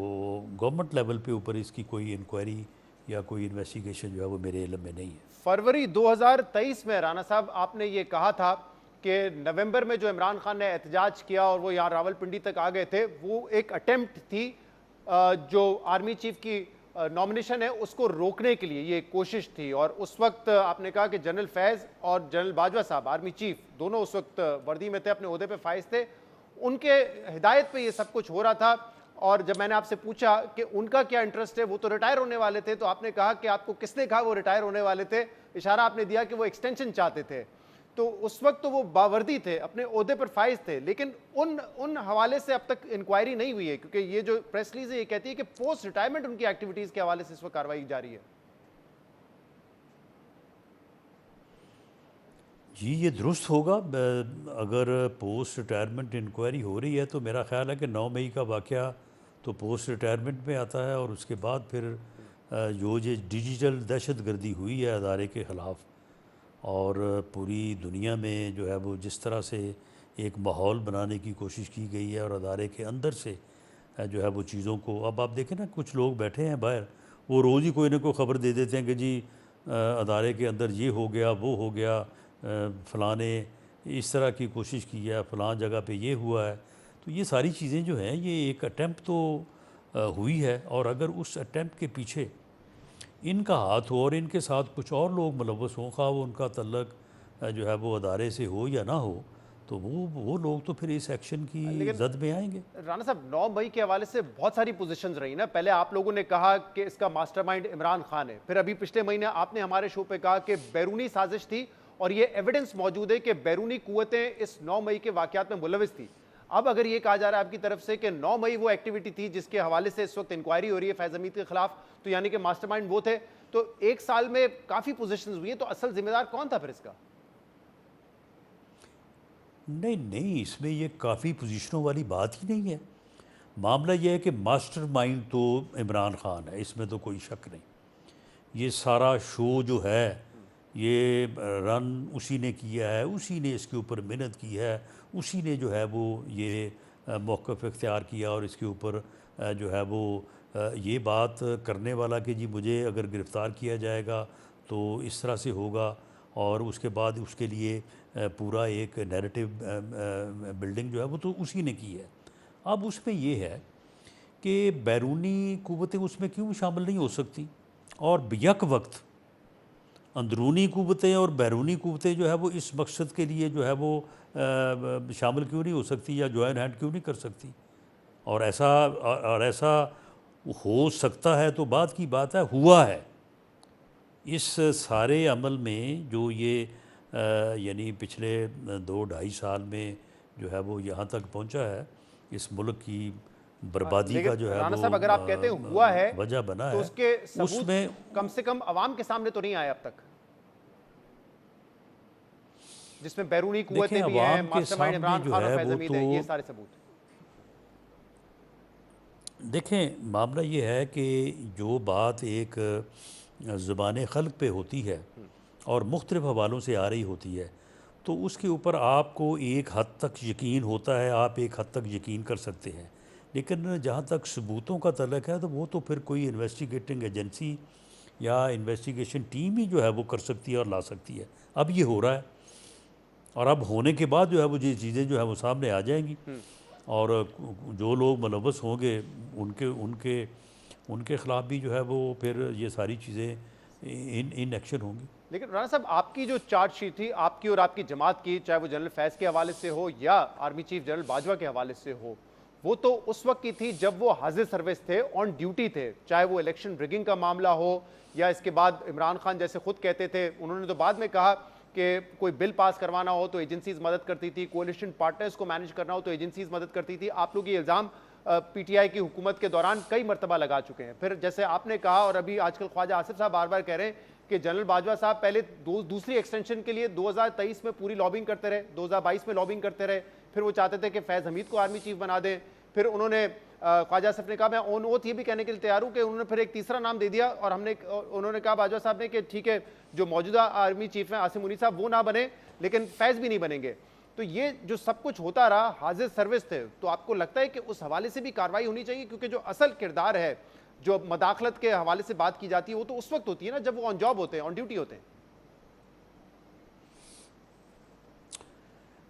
गवर्नमेंट लेवल पे ऊपर इसकी कोई इंक्वायरी या कोई इन्वेस्टिगेशन जो है वो मेरे इल्म में नहीं है। फरवरी 2023 में राना साहब आपने ये कहा था कि नवंबर में जो इमरान खान ने एहतजाज किया और वो यहाँ रावलपिंडी तक आ गए थे, वो एक अटेम्प्ट थी जो आर्मी चीफ की नॉमिनेशन है उसको रोकने के लिए, ये कोशिश थी। और उस वक्त आपने कहा कि जनरल फैज़ और जनरल बाजवा साहब आर्मी चीफ दोनों उस वक्त वर्दी में थे, अपने ओहदे पे फाइज थे, उनके हिदायत पे ये सब कुछ हो रहा था। और जब मैंने आपसे पूछा कि उनका क्या इंटरेस्ट है, वो तो रिटायर होने वाले थे, तो आपने कहा कि आपको किसने कहा वो रिटायर होने वाले थे, इशारा आपने दिया कि वो एक्सटेंशन चाहते थे। तो उस वक्त तो वो बावर्दी थे, अपने ओहदे पर फाइज थे, लेकिन उन हवाले से अब तक इंक्वायरी नहीं हुई है, क्योंकि ये जो प्रेस रिलीज है ये कहती है कि पोस्ट रिटायरमेंट उनकी एक्टिविटीज के हवाले से इस वक्त कार्रवाई जारी है। जी, ये दुरुस्त होगा। अगर पोस्ट रिटायरमेंट इंक्वायरी हो रही है तो मेरा ख्याल है कि 9 मई का वाक़या तो पोस्ट रिटायरमेंट में आता है, और उसके बाद फिर जो ये डिजिटल दहशतगर्दी हुई है अदारे के ख़िलाफ़, और पूरी दुनिया में जो है वो जिस तरह से एक माहौल बनाने की कोशिश की गई है, और अदारे के अंदर से जो है वो चीज़ों को, अब आप देखें ना, कुछ लोग बैठे हैं बाहर, वो रोज़ ही कोई ना कोई ख़बर दे देते हैं कि जी अदारे के अंदर ये हो गया, वो हो गया, फ़लाँ ने इस तरह की कोशिश की है, फ़लाँ जगह पे ये हुआ है। तो ये सारी चीज़ें जो हैं ये एक अटैम्प्ट तो हुई है, और अगर उस अटैम्प्ट के पीछे इनका हाथ हो और इनके साथ कुछ और लोग मुलव्वस हों, खा वो उनका तल्लक जो है वो अदारे से हो या ना हो, तो वो लोग तो फिर इस एक्शन की जद में आएंगे। राना साहब, 9 मई के हवाले से बहुत सारी पोजीशंस रही ना। पहले आप लोगों ने कहा कि इसका मास्टरमाइंड इमरान खान है, फिर अभी पिछले महीने आपने हमारे शो पे कहा कि बैरूनी साजिश थी, और ये एविडेंस मौजूद है कि बैरूनी कुव्वतें इस 9 मई के वाकयात में मुलविस थी। अब अगर ये कहा जा रहा है आपकी तरफ से कि 9 मई वो एक्टिविटी थी जिसके हवाले से इस वक्त इंक्वायरी हो रही है फैज़ हमीद के खिलाफ, तो यानी कि मास्टरमाइंड वो थे, तो एक साल में काफी पोजीशंस हुई हैं, तो असल जिम्मेदार कौन था फिर इसका? नहीं, इसमें ये काफ़ी पोजीशनों वाली बात ही नहीं है। मामला ये है कि मास्टरमाइंड तो इमरान खान है, इसमें तो कोई शक नहीं। ये सारा शो जो है ये रन उसी ने किया है, उसी ने इसके ऊपर मेहनत की है, उसी ने जो है वो ये मौक़िफ़ इख्तियार किया, और इसके ऊपर जो है वो ये बात करने वाला कि जी मुझे अगर गिरफ़्तार किया जाएगा तो इस तरह से होगा, और उसके बाद उसके लिए पूरा एक नैरेटिव बिल्डिंग जो है वो तो उसी ने की है। अब उसमें ये है कि बैरूनी कुव्वतें उसमें क्यों शामिल नहीं हो सकती, और यक वक्त अंदरूनी कुव्वतें और बैरूनी कुव्वतें जो है वो इस मकसद के लिए जो है वो शामिल क्यों नहीं हो सकती, या जॉइन हैंड क्यों नहीं कर सकती। और ऐसा हो सकता है तो बात की बात है, हुआ है। इस सारे अमल में जो ये यानी पिछले 2-2.5 साल में जो है वो यहाँ तक पहुँचा है, इस मुल्क की बर्बादी का जो है राना साहब, अगर आप कहते हैं हुआ है वजह बना तो है, उसके सबूत उसमें कम से कम अवाम के सामने तो नहीं आए अब तक, जिसमें बैरूनी कुव्वतें भी हैं, मास्टरमाइंड इमरान खान और फैज़ हमीद है, ये सारे सबूत। देखें, मामला ये है कि जो बात एक ज़ुबान खल्क़ पे होती है और मुख्तलिफ़ हवालों से आ रही होती है, तो उसके ऊपर आपको एक हद तक यकीन होता है, आप एक हद तक यकीन कर सकते हैं। लेकिन जहाँ तक सबूतों का तल्लुक़ है तो वो तो फिर कोई इन्वेस्टिगेटिंग एजेंसी या इन्वेस्टिगेशन टीम ही जो है वो कर सकती है और ला सकती है। अब ये हो रहा है और अब होने के बाद जो है वो ये चीज़ें जो है वो सामने आ जाएंगी और जो लोग मुलव्वस होंगे उनके उनके उनके ख़िलाफ़ भी जो है वो फिर ये सारी चीज़ें इन एक्शन होंगी। लेकिन राणा साहब, आपकी जो चार्जशीट थी आपकी और आपकी जमात की, चाहे वो जनरल फैज़ के हवाले से हो या आर्मी चीफ जनरल बाजवा के हवाले से हो, वो तो उस वक्त की थी जब वो हाजिर सर्विस थे, ऑन ड्यूटी थे। चाहे वो इलेक्शन रिगिंग का मामला हो या इसके बाद इमरान खान जैसे खुद कहते थे, उन्होंने तो बाद में कहा कि कोई बिल पास करवाना हो तो एजेंसीज मदद करती थी, कोalition पार्टनर्स को मैनेज करना हो तो एजेंसीज मदद करती थी। आप लोग ये इल्ज़ाम पीटीआई की हुकूमत के दौरान कई मरतबा लगा चुके हैं। फिर जैसे आपने कहा और अभी आजकल ख्वाजा आसिफ साहब बार बार कह रहे हैं कि जनरल बाजवा साहब पहले दूसरी एक्सटेंशन के लिए 2023 में पूरी लॉबिंग करते रहे, 2022 में लॉबिंग करते रहे, फिर वो चाहते थे कि फैज़ हमीद को आर्मी चीफ बना दें। फिर उन्होंने ख्वाजा आसिफ ने कहा मैं ऑन ओथ ये भी कहने के लिए तैयार हूँ कि उन्होंने फिर एक तीसरा नाम दे दिया और उन्होंने कहा बाजवा साहब ने कि ठीक है, जो मौजूदा आर्मी चीफ हैं आसिम मुनीर साहब वो ना बने लेकिन फैज़ भी नहीं बनेंगे। तो ये जो सब कुछ होता रहा, हाजिर सर्विस थे, तो आपको लगता है कि उस हवाले से भी कार्रवाई होनी चाहिए? क्योंकि जो असल किरदार है, जो मदाखलत के हवाले से बात की जाती है, वो तो उस वक्त होती है ना जब वो ऑन जॉब होते हैं, ऑन ड्यूटी होते हैं।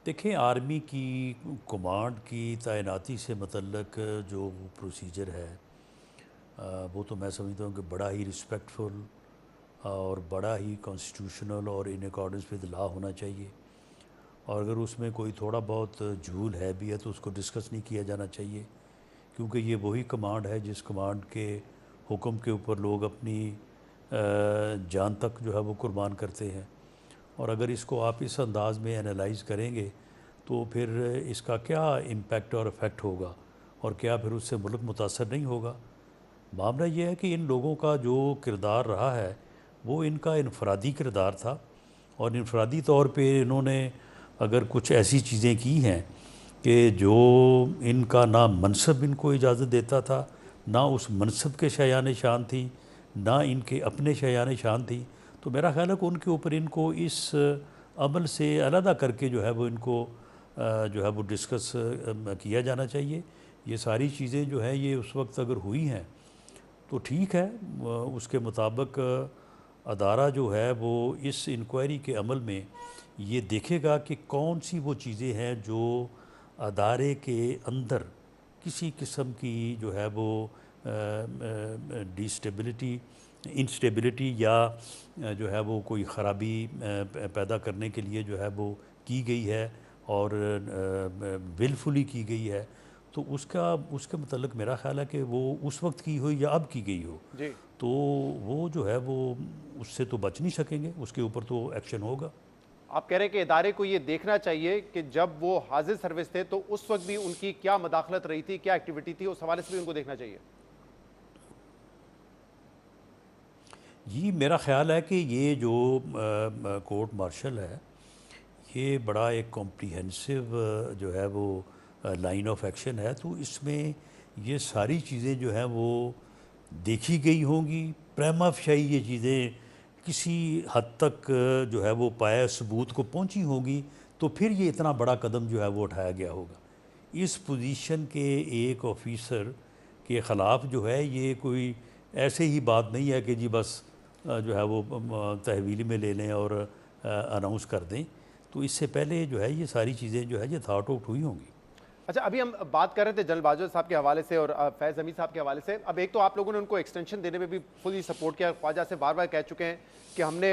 देखें, आर्मी की कमांड की तैनाती से मतलब जो प्रोसीजर है वो तो मैं समझता हूँ कि बड़ा ही रिस्पेक्टफुल और बड़ा ही कॉन्स्टिट्यूशनल और इन अकॉर्डेंस विद लॉ होना चाहिए। और अगर उसमें कोई थोड़ा बहुत झूल है भी है तो उसको डिस्कस नहीं किया जाना चाहिए, क्योंकि ये वही कमांड है जिस कमांड के हुक्म के ऊपर लोग अपनी जान तक जो है वो कुर्बान करते हैं। और अगर इसको आप इस अंदाज़ में एनालाइज़ करेंगे तो फिर इसका क्या इम्पेक्ट और इफ़ेक्ट होगा और क्या फिर उससे मुल्क मुतासर नहीं होगा। मामला ये है कि इन लोगों का जो किरदार रहा है वो इनका इनफरादी किरदार था और इनफरादी तौर पे इन्होंने अगर कुछ ऐसी चीज़ें की हैं कि जो इनका ना मनसब इनको इजाज़त देता था, ना उस मनसब के शयान शान थी, ना इनके अपने शयान शान थी, तो मेरा ख्याल है कि उनके ऊपर इनको इस अमल से अलहदा करके जो है वो इनको जो है वो डिस्कस किया जाना चाहिए। ये सारी चीज़ें जो है ये उस वक्त अगर हुई हैं तो ठीक है, उसके मुताबिक अदारा जो है वो इस इंक्वायरी के अमल में ये देखेगा कि कौन सी वो चीज़ें हैं जो अदारे के अंदर किसी किस्म की जो है वो डिस्टेबिलिटी, इंस्टेबिलिटी या जो है वो कोई ख़राबी पैदा करने के लिए जो है वो की गई है और विलफुली की गई है, तो उसके मतलब मेरा ख्याल है कि वो उस वक्त की हो या अब की गई हो जी, तो वो जो है वो उससे तो बच नहीं सकेंगे, उसके ऊपर तो एक्शन होगा। आप कह रहे हैं कि इदारे को ये देखना चाहिए कि जब वो हाजिर सर्विस थे तो उस वक्त भी उनकी क्या मदाखलत रही थी, क्या एक्टिविटी थी, उस हवाले से भी उनको देखना चाहिए। जी, मेरा ख्याल है कि ये जो कोर्ट मार्शल है ये बड़ा एक कॉम्प्रिहेंसिव जो है वो लाइन ऑफ एक्शन है, तो इसमें ये सारी चीज़ें जो हैं वो देखी गई होंगी। प्रेमा फशाई ये चीज़ें किसी हद तक जो है वो पाया सबूत को पहुंची होगी, तो फिर ये इतना बड़ा कदम जो है वो उठाया गया होगा। इस पोजीशन के एक ऑफिसर के ख़िलाफ़ जो है ये कोई ऐसे ही बात नहीं है कि जी बस जो है वो तहवील में ले लें और अनाउंस कर दें, तो इससे पहले जो है ये सारी चीज़ें जो है ये थॉट आउट हुई होंगी। अच्छा, अभी हम बात कर रहे थे जनरल बाजवा साहब के हवाले से और फैज़ हमीद साहब के हवाले से। अब एक तो आप लोगों ने उनको एक्सटेंशन देने में भी फुली सपोर्ट किया, ख्वाजा से बार बार कह चुके हैं कि हमने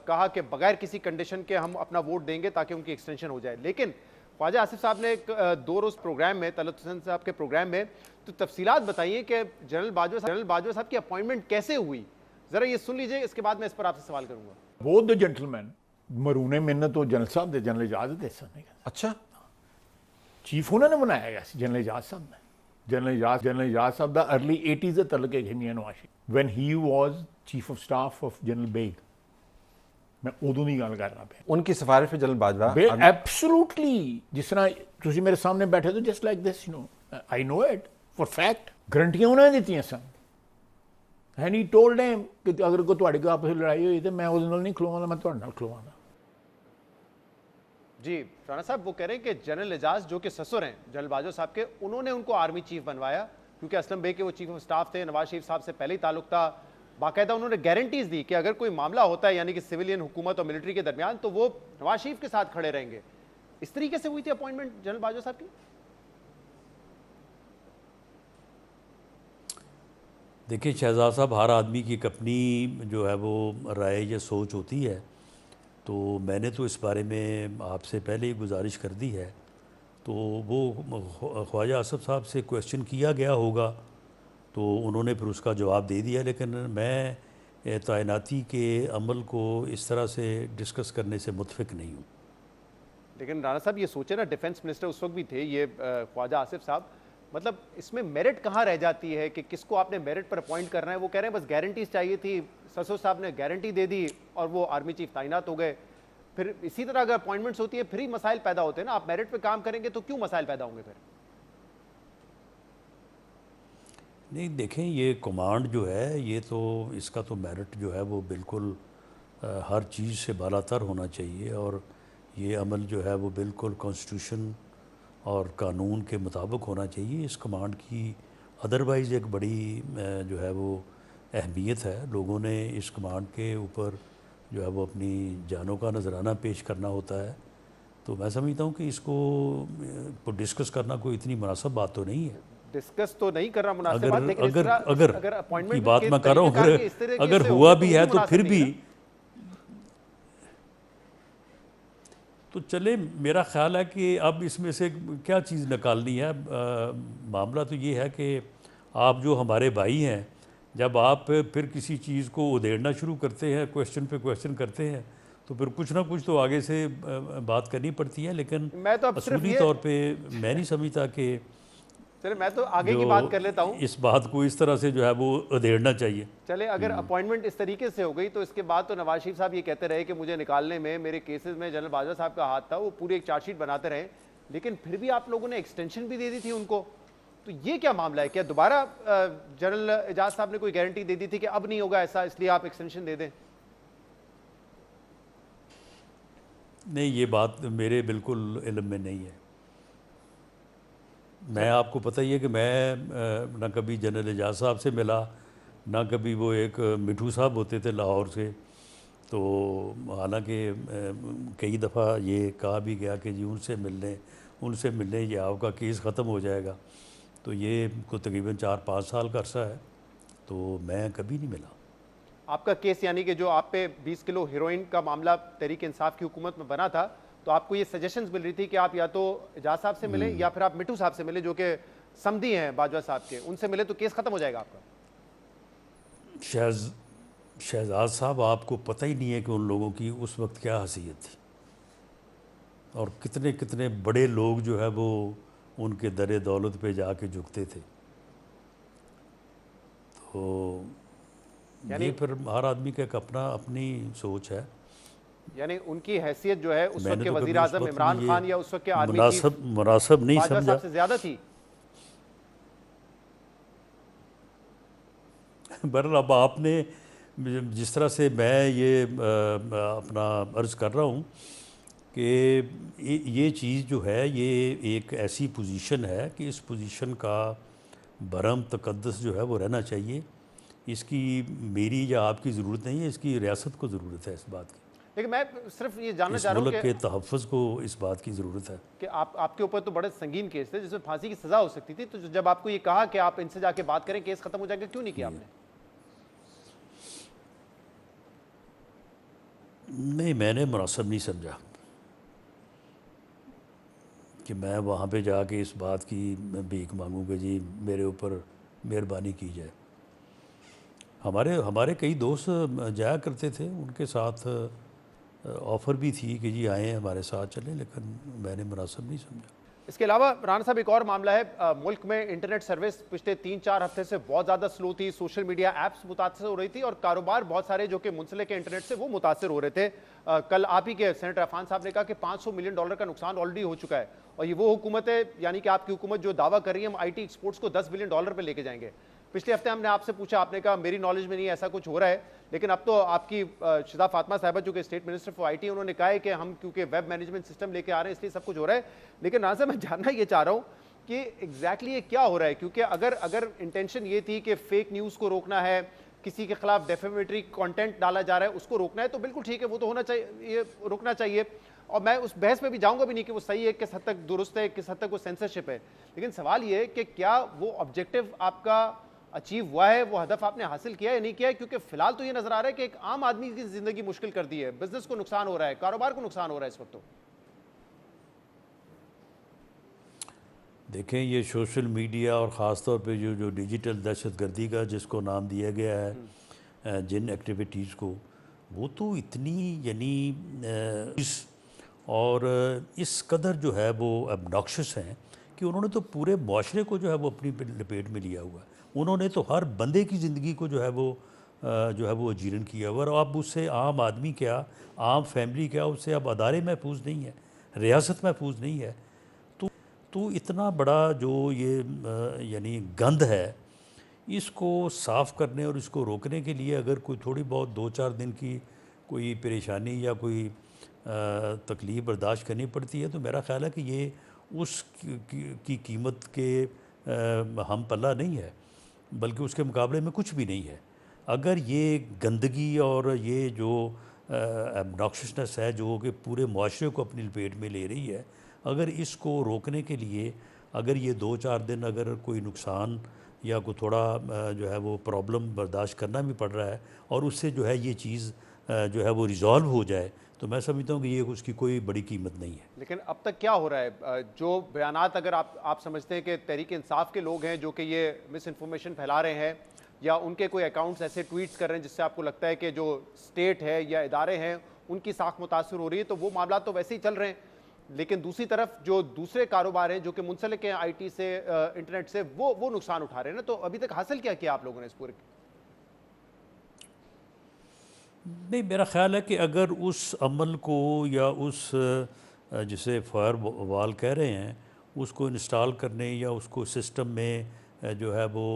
कहा कि बगैर किसी कंडीशन के हम अपना वोट देंगे ताकि उनकी एक्सटेंशन हो जाए। लेकिन ख्वाजा आसिफ साहब ने एक 2 रोज़ प्रोग्राम में, तलत हुसैन साहब के प्रोग्राम में, तो तफसीलात बताइए कि जनरल बाजवा साहब की अपॉइंटमेंट कैसे हुई, ज़रा ये सुन लीजिए, इसके बाद मैं इस पर आपसे सवाल करूँगा। बोथ द जेंटलमैन मरूने मिन्नत तो जनरल साहब दे जनरल इजाज़त है। अच्छा, चीफ उन्होंने बनाया गया जनरल इजाज साहब ने। जनरल इजाज साहब दा अर्ली 80s ਦੇ ਤਲਕ ਹੈ Mian Nawaz Sharif when he was chief of staff of general Beg. मैं उदों ਦੀ ਗੱਲ ਕਰ ਰਿਹਾ ਪਿਆ। उनकी सिफारिश पे जनरल बाजवा एब्सोल्युटली जिस तरह ਤੁਸੀਂ ਮੇਰੇ ਸਾਹਮਣੇ बैठे तो just like this, you know, I know it for fact. गारंटियां उन्होंने ਦਿੱਤੀਆਂ son and he told him कि अगर कोई ਤੁਹਾਡੇ ਕੋਲ ਆਪਸ ਵਿੱਚ ਲੜਾਈ ਹੋਈ तो मैं ਉਹਦੇ ਨਾਲ नहीं ਖਲੋਵਾਂਗਾ, मैं ਤੁਹਾਡੇ ਨਾਲ ਖਲੋਵਾਂਗਾ। जी, राणा साहब वो कह रहे हैं कि जनरल एजाज जो कि ससुर हैं जनरल बाजवा साहब के, उन्होंने उनको आर्मी चीफ बनवाया क्योंकि असलम बेग के वो चीफ ऑफ स्टाफ थे, नवाज शरीफ साहब से पहले ही ताल्लुक था। बाकायदा उन्होंने गारंटीज दी कि अगर कोई मामला होता है यानी कि सिविलियन हुकूमत और मिलिट्री के दरमियान तो वो नवाज शरीफ के साथ खड़े रहेंगे। इस तरीके से हुई थी अपॉइंटमेंट जनरल बाजवा साहब की? देखिए शहजाद साहब, हर आदमी की एक अपनी जो है वो राय या सोच होती है, तो मैंने तो इस बारे में आपसे पहले ही गुजारिश कर दी है। तो वो ख्वाजा आसिफ साहब से क्वेश्चन किया गया होगा तो उन्होंने फिर उसका जवाब दे दिया, लेकिन मैं तैनाती के अमल को इस तरह से डिस्कस करने से मुतफिक नहीं हूँ। लेकिन राणा साहब ये सोचे ना, डिफेंस मिनिस्टर उस वक्त भी थे ये ख्वाजा आसिफ साहब, मतलब इसमें मेरिट कहाँ रह जाती है कि किसको आपने मेरिट पर अपॉइंट करना है? वो कह रहे हैं बस गारंटीज चाहिए थी, ससुर साहब ने गारंटी दे दी और वो आर्मी चीफ तैनात हो गए। फिर इसी तरह अगर अपॉइंटमेंट्स होती है फिर ही मसाइल पैदा होते हैं ना। आप मेरिट पे काम करेंगे तो क्यों मसाइल पैदा होंगे फिर? नहीं देखें, ये कमांड जो है ये तो इसका तो मेरिट जो है वो बिल्कुल हर चीज़ से बालातर होना चाहिए, और ये अमल जो है वो बिल्कुल कॉन्स्टिट्यूशन और कानून के मुताबिक होना चाहिए। इस कमांड की अदरवाइज़ एक बड़ी जो है वो अहमियत है। लोगों ने इस कमांड के ऊपर जो है वो अपनी जानों का नजराना पेश करना होता है, तो मैं समझता हूँ कि इसको डिस्कस करना कोई इतनी मुनासिब बात तो नहीं है। डिस्कस तो नहीं कर रहा मुनासिब बात, लेकिन अगर अपॉइंटमेंट की बात मैं कर रहा हूँ, अगर हुआ भी है तो फिर भी तो चले, मेरा ख्याल है कि अब इसमें से क्या चीज़ निकालनी है। मामला तो ये है कि आप जो हमारे भाई हैं, जब आप फिर किसी चीज़ को उधेड़ना शुरू करते हैं, क्वेश्चन पे क्वेश्चन करते हैं, तो फिर कुछ ना कुछ तो आगे से बात करनी पड़ती है। लेकिन मैं तो असूली तौर पे मैं नहीं समझता कि चले मैं तो आगे की बात कर लेता हूँ। इस बात को इस तरह से जो है वो उधेड़ना चाहिए। चले अगर अपॉइंटमेंट इस तरीके से हो गई तो इसके बाद तो नवाज शरीफ साहब ये कहते रहे कि मुझे निकालने में मेरे केसेस में जनरल बाजवा साहब का हाथ था, वो पूरी एक चार्जशीट बनाते रहे, लेकिन फिर भी आप लोगों ने एक्सटेंशन भी दे दी थी उनको। तो ये क्या मामला है? क्या दोबारा जनरल एजाज साहब ने कोई गारंटी दे दी थी कि अब नहीं होगा ऐसा, इसलिए आप एक्सटेंशन दे दें? नहीं, ये बात मेरे बिल्कुल इल्म में नहीं है। मैं आपको पता ही है कि मैं ना कभी जनरल एजाज साहब से मिला, ना कभी वो एक मिठू साहब होते थे लाहौर से, तो हालांकि कई दफ़ा ये कहा भी गया कि जी उनसे मिलने ये आपका केस ख़त्म हो जाएगा। तो ये को तकरीबन 4-5 साल का अरसा है, तो मैं कभी नहीं मिला। आपका केस यानी कि जो आप पे 20 किलो हेरोइन का मामला तहरीक इंसाफ की हुकूमत में बना था, तो आपको ये सजेशंस मिल रही थी कि आप या तो एजाज साहब से मिले या फिर आप मिठू साहब से मिले जो कि समधी हैं बाजवा साहब के, उनसे मिले तो केस खत्म हो जाएगा आपका। शहजाद साहब, आपको पता ही नहीं है कि उन लोगों की उस वक्त क्या हैसियत थी और कितने कितने बड़े लोग जो है वो उनके दरे दौलत पे जाके झुकते थे। तो ये फिर हर आदमी का एक अपनी सोच है। यानी उनकी हैसियत जो है उस वक्त के वजीर आजम इमरान खान या उस वक्त के आर्मी चीफ मुनासिब नहीं समझा, से ज्यादा थी। बहरहाल अब आपने जिस तरह से मैं ये अपना अर्ज़ कर रहा हूँ कि ये चीज़ जो है ये एक ऐसी पोजीशन है कि इस पोजीशन का बरम तकद्दस जो है वो रहना चाहिए। इसकी मेरी या आपकी ज़रूरत नहीं है, इसकी रियासत को ज़रूरत है इस बात की। लेकिन मैं सिर्फ ये जानना चाह रहा हूँ कि के तहफ़्फ़ुज़ को इस बात की ज़रूरत है कि आपके ऊपर तो बड़े संगीन केस थे जिसमें फांसी की सज़ा हो सकती थी, तो जब आपको ये कहा कि आप इनसे जाके बात करें केस ख़त्म हो जाएगा, क्यों नहीं किया आपने? नहीं, मैंने मुनासिब नहीं समझा कि मैं वहाँ पे जाके इस बात की भीख मांगूँ कि जी मेरे ऊपर मेहरबानी की जाए। हमारे कई दोस्त जाया करते थे, उनके साथ ऑफ़र भी थी कि जी आएँ हमारे साथ चलें, लेकिन मैंने मुनासिब नहीं समझा। इसके अलावा राणा साहब एक और मामला है, मुल्क में इंटरनेट सर्विस पिछले 3-4 हफ्ते से बहुत ज़्यादा स्लो थी, सोशल मीडिया ऐप्स मुतासर हो रही थी और कारोबार बहुत सारे जो कि मुंसलिक है इंटरनेट से वो मुतासर हो रहे थे। कल आप ही के सेनेटर अफान साहब ने कहा कि $500 मिलियन का नुकसान ऑलरेडी हो चुका है और ये वो हुकूमत है यानी कि आपकी हुकूमत जो दावा कर रही है हम IT एक्सपोर्ट्स को $10 बिलियन पे लेके जाएंगे। पिछले हफ्ते हमने आपसे पूछा, आपने कहा मेरी नॉलेज में नहीं ऐसा कुछ हो रहा है, लेकिन अब तो आपकी शिदा फातिमा साहिबा जो कि स्टेट मिनिस्टर फॉर IT उन्होंने कहा है कि हम क्योंकि वेब मैनेजमेंट सिस्टम लेके आ रहे हैं इसलिए सब कुछ हो रहा है। लेकिन राणा साहब मैं जानना ये चाह रहा हूँ कि एग्जैक्टली ये क्या हो रहा है, क्योंकि अगर इंटेंशन ये थी कि फेक न्यूज़ को रोकना है, किसी के खिलाफ डेफेमेटरी कंटेंट डाला जा रहा है उसको रोकना है तो बिल्कुल ठीक है, वो तो होना चाहिए, ये रुकना चाहिए। और मैं उस बहस में भी जाऊंगा भी नहीं कि वो सही है, किस हद तक दुरुस्त है, किस हद तक वो सेंसरशिप है। लेकिन सवाल ये है कि क्या वो ऑब्जेक्टिव आपका अचीव हुआ है, वो हदफ आपने हासिल किया है या नहीं किया है? क्योंकि फिलहाल तो ये नजर आ रहा है कि एक आम आदमी की जिंदगी मुश्किल कर दी है, बिजनेस को नुकसान हो रहा है, कारोबार को नुकसान हो रहा है इस वक्त। तो देखें, ये सोशल मीडिया और ख़ास तौर पे जो डिजिटल दहशतगर्दी का जिसको नाम दिया गया है, जिन एक्टिविटीज़ को, वो तो इतनी यानी और इस कदर जो है वो obnoxious हैं कि उन्होंने तो पूरे माशरे को जो है वो अपनी लपेट में लिया हुआ है। उन्होंने तो हर बंदे की ज़िंदगी को जो है वो अजीरन किया हुआ है। और अब उससे आम आदमी क्या, आम फैमिली क्या, उससे अब अदारे महफूज नहीं है, रियासत महफूज नहीं है। तो इतना बड़ा जो ये यानी गंद है, इसको साफ़ करने और इसको रोकने के लिए अगर कोई थोड़ी बहुत 2-4 दिन की कोई परेशानी या कोई तकलीफ़ बर्दाश्त करनी पड़ती है, तो मेरा ख़्याल है कि ये उस की कीमत के हम पल्ला नहीं है, बल्कि उसके मुकाबले में कुछ भी नहीं है। अगर ये गंदगी और ये जो obnoxiousness है जो कि पूरे माशरे को अपनी लपेट में ले रही है, अगर इसको रोकने के लिए अगर ये 2-4 दिन अगर कोई नुकसान या कोई थोड़ा जो है वो प्रॉब्लम बर्दाश्त करना भी पड़ रहा है और उससे जो है ये चीज़ जो है वो रिज़ॉल्व हो जाए, तो मैं समझता हूँ कि ये उसकी कोई बड़ी कीमत नहीं है। लेकिन अब तक क्या हो रहा है? जो बयानात अगर आप समझते हैं कि तहरीक इंसाफ के लोग हैं जो कि ये मिस इन्फॉर्मेशन फैला रहे हैं, या उनके कोई अकाउंट्स ऐसे ट्वीट्स कर रहे हैं जिससे आपको लगता है कि जो स्टेट है या इदारे हैं उनकी साख मुतासर हो रही है, तो वो मामला तो वैसे ही चल रहे हैं। लेकिन दूसरी तरफ जो दूसरे कारोबार हैं जो कि मुंसलिक हैं IT से, इंटरनेट से, वो नुकसान उठा रहे हैं ना। तो अभी तक हासिल क्या किया आप लोगों ने इस पूरे? नहीं, मेरा ख़्याल है कि अगर उस अमल को या उस जिसे फायर वॉल कह रहे हैं उसको इंस्टॉल करने या उसको सिस्टम में जो है वो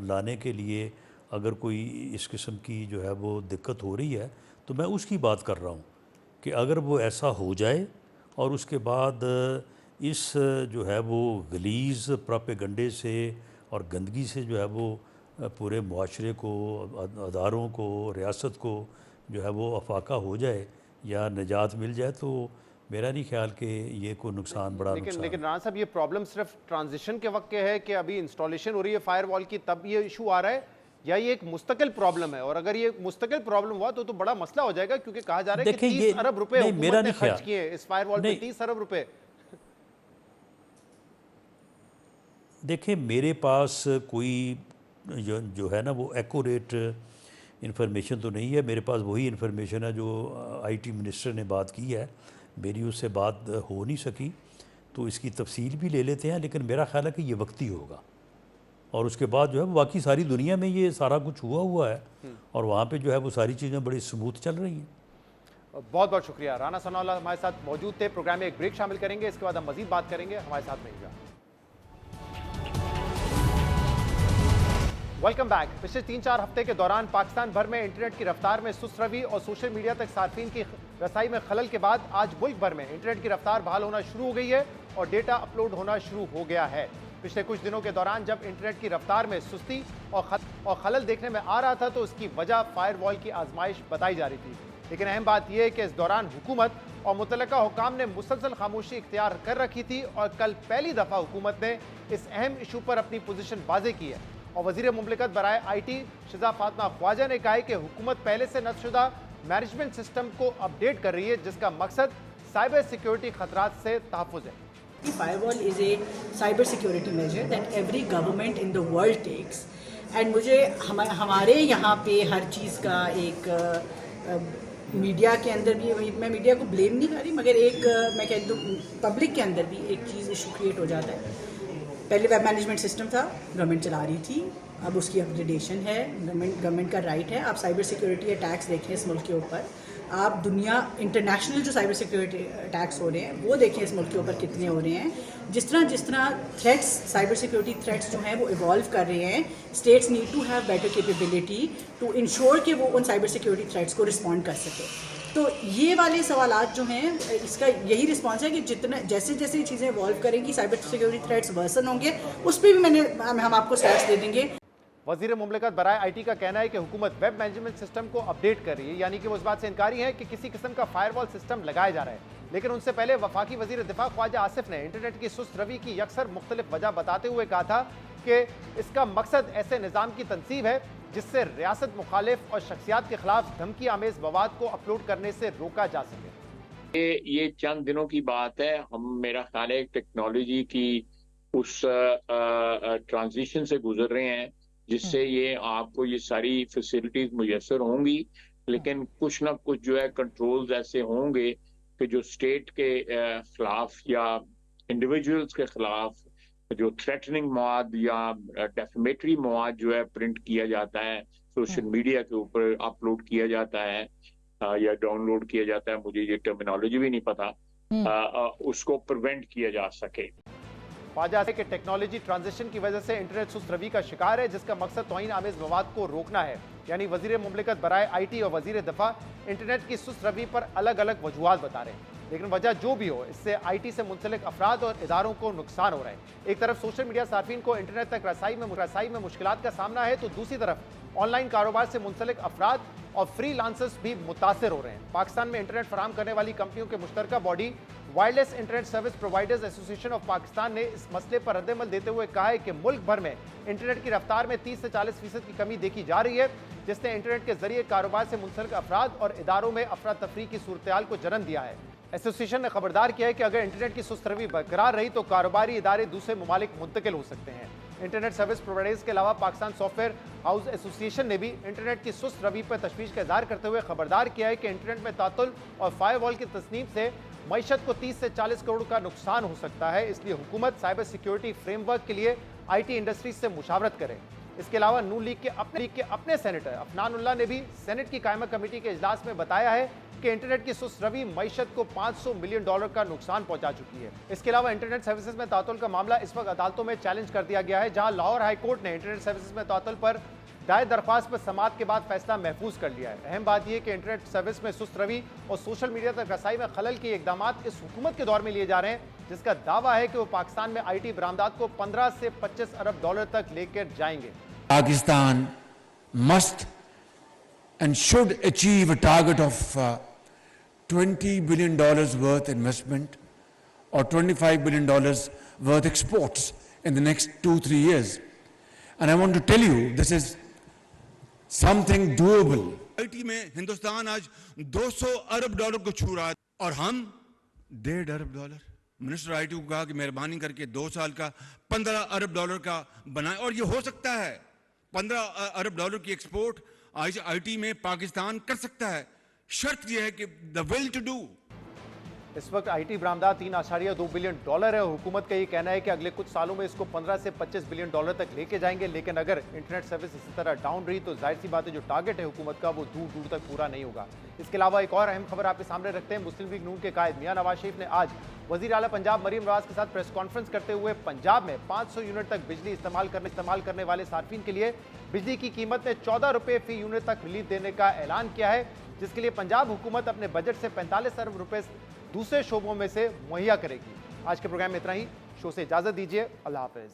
लाने के लिए अगर कोई इस किस्म की जो है वो दिक्कत हो रही है, तो मैं उसकी बात कर रहा हूँ कि अगर वो ऐसा हो जाए और उसके बाद इस जो है वो गलीज़ प्रोपेगंडे से और गंदगी से जो है वो पूरे मुआशरे को, अदारों को, रियासत को जो है वो अफाका हो जाए या निजात मिल जाए, तो मेरा नहीं ख्याल कि ये कोई नुकसान बड़ा नुकसान। लेकिन राना साहब, ये प्रॉब्लम सिर्फ ट्रांजिशन के वक्त के है कि अभी इंस्टॉलेशन हो रही है फायरवॉल की तब ये इशू आ रहा है, या ये एक मुस्तकिल प्रॉब्लम है? और अगर ये मुस्तकिल प्रॉब्लम हुआ तो बड़ा मसला हो जाएगा, क्योंकि कहा जा रहा है कि 30 अरब रुपए हुकूमत ने खर्च किए इस फायरवॉल पे। 30 अरब रुपए। देखिए, मेरे पास कोई जो है ना वो एक्यूरेट इन्फॉर्मेशन तो नहीं है। मेरे पास वही इन्फॉर्मेशन है जो IT मिनिस्टर ने बात की है, मेरी उससे बात हो नहीं सकी, तो इसकी तफसील भी ले लेते हैं। लेकिन मेरा ख्याल है कि ये वक्ती होगा और उसके बाद जो है बाकी सारी दुनिया में ये सारा कुछ हुआ है और वहाँ पे जो है वो सारी चीज़ें बड़ी स्मूथ चल रही हैं। बहुत बहुत शुक्रिया। राना सनाउल्लाह हमारे साथ मौजूद थे। प्रोग्राम में एक ब्रेक शामिल करेंगे, इसके बाद हम मजीद बात करेंगे। हमारे साथ रहिएगा। Welcome back. पिछले 3-4 हफ्ते के दौरान पाकिस्तान भर में इंटरनेट की रफ्तार में सुस्त रवि और सोशल मीडिया तक सार्फिन की रसाई में खलल के बाद आज मुल्क भर में इंटरनेट की रफ्तार बहाल होना शुरू हो गई है और डेटा अपलोड होना शुरू हो गया है। पिछले कुछ दिनों के दौरान जब इंटरनेट की रफ्तार में सुस्ती और खलल देखने में आ रहा था तो उसकी वजह फायरवॉल की आजमाइश बताई जा रही थी। लेकिन अहम बात यह है कि इस दौरान हुकूमत और मुतल्लिका हुकाम ने मुसलसल खामोशी इख्तियार कर रखी थी और कल पहली दफ़ा हुकूमत ने इस अहम इशू पर अपनी पोजीशन वाज़े की है। और वज़ीर मुमलिकत बराए IT शिजा फातिमा ख्वाजा ने कहा है कि हुकूमत पहले से नस्बशुदा मैनेजमेंट सिस्टम को अपडेट कर रही है जिसका मकसद साइबर सिक्योरिटी खतरात से तहफ़्फ़ुज़ है। The firewall is a cyber security measure that every government in the world takes, and मुझे हमारे यहाँ पे हर चीज़ का एक मीडिया के अंदर भी, मैं मीडिया को ब्लेम नहीं कर रही, मगर एक मैं कहती हूँ पब्लिक के अंदर भी एक चीज़ इशू क्रिएट हो जाता है। पहले वेब मैनेजमेंट सिस्टम था, गवर्नमेंट चला रही थी, अब उसकी अपग्रेडेशन है, गवर्नमेंट का राइट है। आप साइबर सिक्योरिटी अटैक्स देखें इस मुल्क के ऊपर, आप दुनिया इंटरनेशनल जो साइबर सिक्योरिटी अटैक्स हो रहे हैं वो देखें इस मुल्क के ऊपर कितने हो रहे हैं। जिस तरह थ्रेट्स, साइबर सिक्योरिटी थ्रेट्स जो हैं वो इवॉल्व कर रहे हैं, states need to have better capability to ensure कि वो उन साइबर सिक्योरिटी थ्रेट्स को रिस्पॉन्ड कर सके। तो ये वाले सवालात जो हैं, इसका यही रिस्पॉन्स है कि जितना जैसे जैसे ये चीज़ें इवॉल्व करेंगी, साइबर सिक्योरिटी थ्रेट्स वर्सन होंगे, उस पर भी हम आपको स्टैट्स दे देंगे। वजीर मुमलिकत बराए IT का कहना है कि हुकूमत वेब मैनेजमेंट सिस्टम को अपडेट कर रही है, यानी कि वो इस बात से इनकारी है कि किसी किस्म का फायरवॉल सिस्टम लगाया जा रहा है। लेकिन उनसे पहले वफाकी वजीर दिफा ख्वाजा आसिफ ने इंटरनेट की सुस्त रवि की अक्सर मुख्तलिफ वजह बताते हुए कहा था कि इसका मकसद ऐसे निज़ाम की तनसीब है जिससे रियासत मुखालिफ और शख्सियात के खिलाफ धमकी आमेज मवाद को अपलोड करने से रोका जा सके। ये चंद दिनों की बात है। हम मेरा ख्याल है टेक्नोलॉजी की उस ट्रांजिशन से गुजर रहे हैं जिससे ये आपको ये सारी फैसिलिटीज मुयसर होंगी, लेकिन कुछ ना कुछ जो है कंट्रोल्स ऐसे होंगे कि जो स्टेट के खिलाफ या इंडिविजुअल्स के खिलाफ जो थ्रेटनिंग मवाद या डेफेमेटरी मवाद जो है प्रिंट किया जाता है, सोशल मीडिया के ऊपर अपलोड किया जाता है या डाउनलोड किया जाता है, मुझे ये टर्मिनोलॉजी भी नहीं पता, उसको प्रिवेंट किया जा सके। ख्वाजा के टेक्नोलॉजी ट्रांजिशन की वजह से इंटरनेट सुस्त रवि का शिकार है, जिसका मकसद तौहीन आमेज मवाद को रोकना है। यानी वजीर मुमलिकत बराए IT और वजीर दफा इंटरनेट की सुस्त रवि पर अलग अलग वजूहात बता रहे हैं, लेकिन वजह जो भी हो, इससे IT से मुंसलिक अफराद और इदारों को नुकसान हो रहा है। एक तरफ सोशल मीडिया सार्फिन को इंटरनेट तक रसाई में मुश्किलात का सामना है, तो दूसरी तरफ ऑनलाइन कारोबार से मुंसलिक अफराद और फ्रीलांसर्स भी मुतासर हो रहे हैं। पाकिस्तान में इंटरनेट फराहम करने वाली कंपनियों के मुश्तरका body wireless internet service providers association of Pakistan ने इस मसले पर रद्दमल देते हुए कहा है कि मुल्क भर में इंटरनेट की रफ्तार में 30 से 40% की कमी देखी जा रही है, जिसने इंटरनेट के जरिए कारोबार से मुंसलिक अफराद और इदारों में अफरा तफरी की सूरत-ए-हाल को जन्म दिया है। एसोसिएशन ने खबरदार किया है कि अगर इंटरनेट की सुस्त रवि बरकरार रही तो कारोबारी इदारे दूसरे ममालिक मुंतकिल हो सकते हैं। इंटरनेट सर्विस प्रोवाइडर्स के अलावा पाकिस्तान सॉफ्टवेयर हाउस एसोसिएशन ने भी इंटरनेट की सुस्त रवि पर तशवीश का इजहार करते हुए खबरदार किया है कि इंटरनेट में तातुल और फायरवॉल की तस्नीम से मईशत को 30 से 40 करोड़ का नुकसान हो सकता है। इसलिए हुकूमत साइबर सिक्योरिटी फ्रेमवर्क के लिए IT इंडस्ट्री से मुशावरत करे। इसके अलावा नून लीग के अपने सेनेटर अफनानुल्लाह ने भी सेनेट की कायमा कमेटी के इजलास में बताया है कि इंटरनेट की सुस्त रवि मईशत को $500 मिलियन का नुकसान पहुंचा चुकी है। इसके अलावा इंटरनेट सर्विसेज में तातुल का मामला इस वक्त अदालतों में चैलेंज कर दिया गया है, जहां लाहौर हाई कोर्ट ने इंटरनेट सर्विसेज में तातुल पर दायर दरख्वास्त पर समाअत के बाद फैसला महफूज कर लिया है। अहम बात यह कि इंटरनेट सर्विस में सुस्त रवि और सोशल मीडिया तक रसाई में खलल के इकदाम इस हुकूमत के दौर में लिए जा रहे हैं, जिसका दावा है कि वो पाकिस्तान में IT बरामदात को 15 से 25 अरब डॉलर तक लेकर जाएंगे। Pakistan must and should achieve a target of $20 billion worth investment or $25 billion worth exports in the next 2-3 years. And I want to tell you, this is something doable. IT में हिंदुस्तान आज 200 अरब dollar को छू रहा है और हम 1.5 अरब dollar. Minister IT को कहा कि मेहरबानी करके 2 साल का 15 अरब डॉलर का बनाए, और ये हो सकता है। 15 अरब डॉलर की एक्सपोर्ट आज IT में पाकिस्तान कर सकता है, शर्त यह है कि द विल टू डू। इस वक्त IT बरामदात 3.2 बिलियन डॉलर है और हुकूमत का ये कहना है कि अगले कुछ सालों में इसको 15 से 25 बिलियन डॉलर तक लेके जाएंगे। लेकिन अगर इंटरनेट सर्विस इसी तरह डाउन रही तो जाहिर सी बात है जो टारगेट है हुकूमत का वो दूर दूर तक पूरा नहीं होगा। इसके अलावा एक और अहम खबर आपके सामने रखते हैं। मुस्लिम लीग नून के कायद मियां नवाज शरीफ ने आज वजीर आला पंजाब मरीम नवाज के साथ प्रेस कॉन्फ्रेंस करते हुए पंजाब में 500 यूनिट तक बिजली इस्तेमाल करने वाले सार्फिन के लिए बिजली की कीमत में 14 रुपये फी यूनिट तक रिलीफ देने का ऐलान किया है, जिसके लिए पंजाब हुकूमत अपने बजट से 45 अरब रुपए दूसरे शोबों में से मुहैया करेगी। आज के प्रोग्राम में इतना ही। शो से इजाजत दीजिए। अल्लाह हाफिज।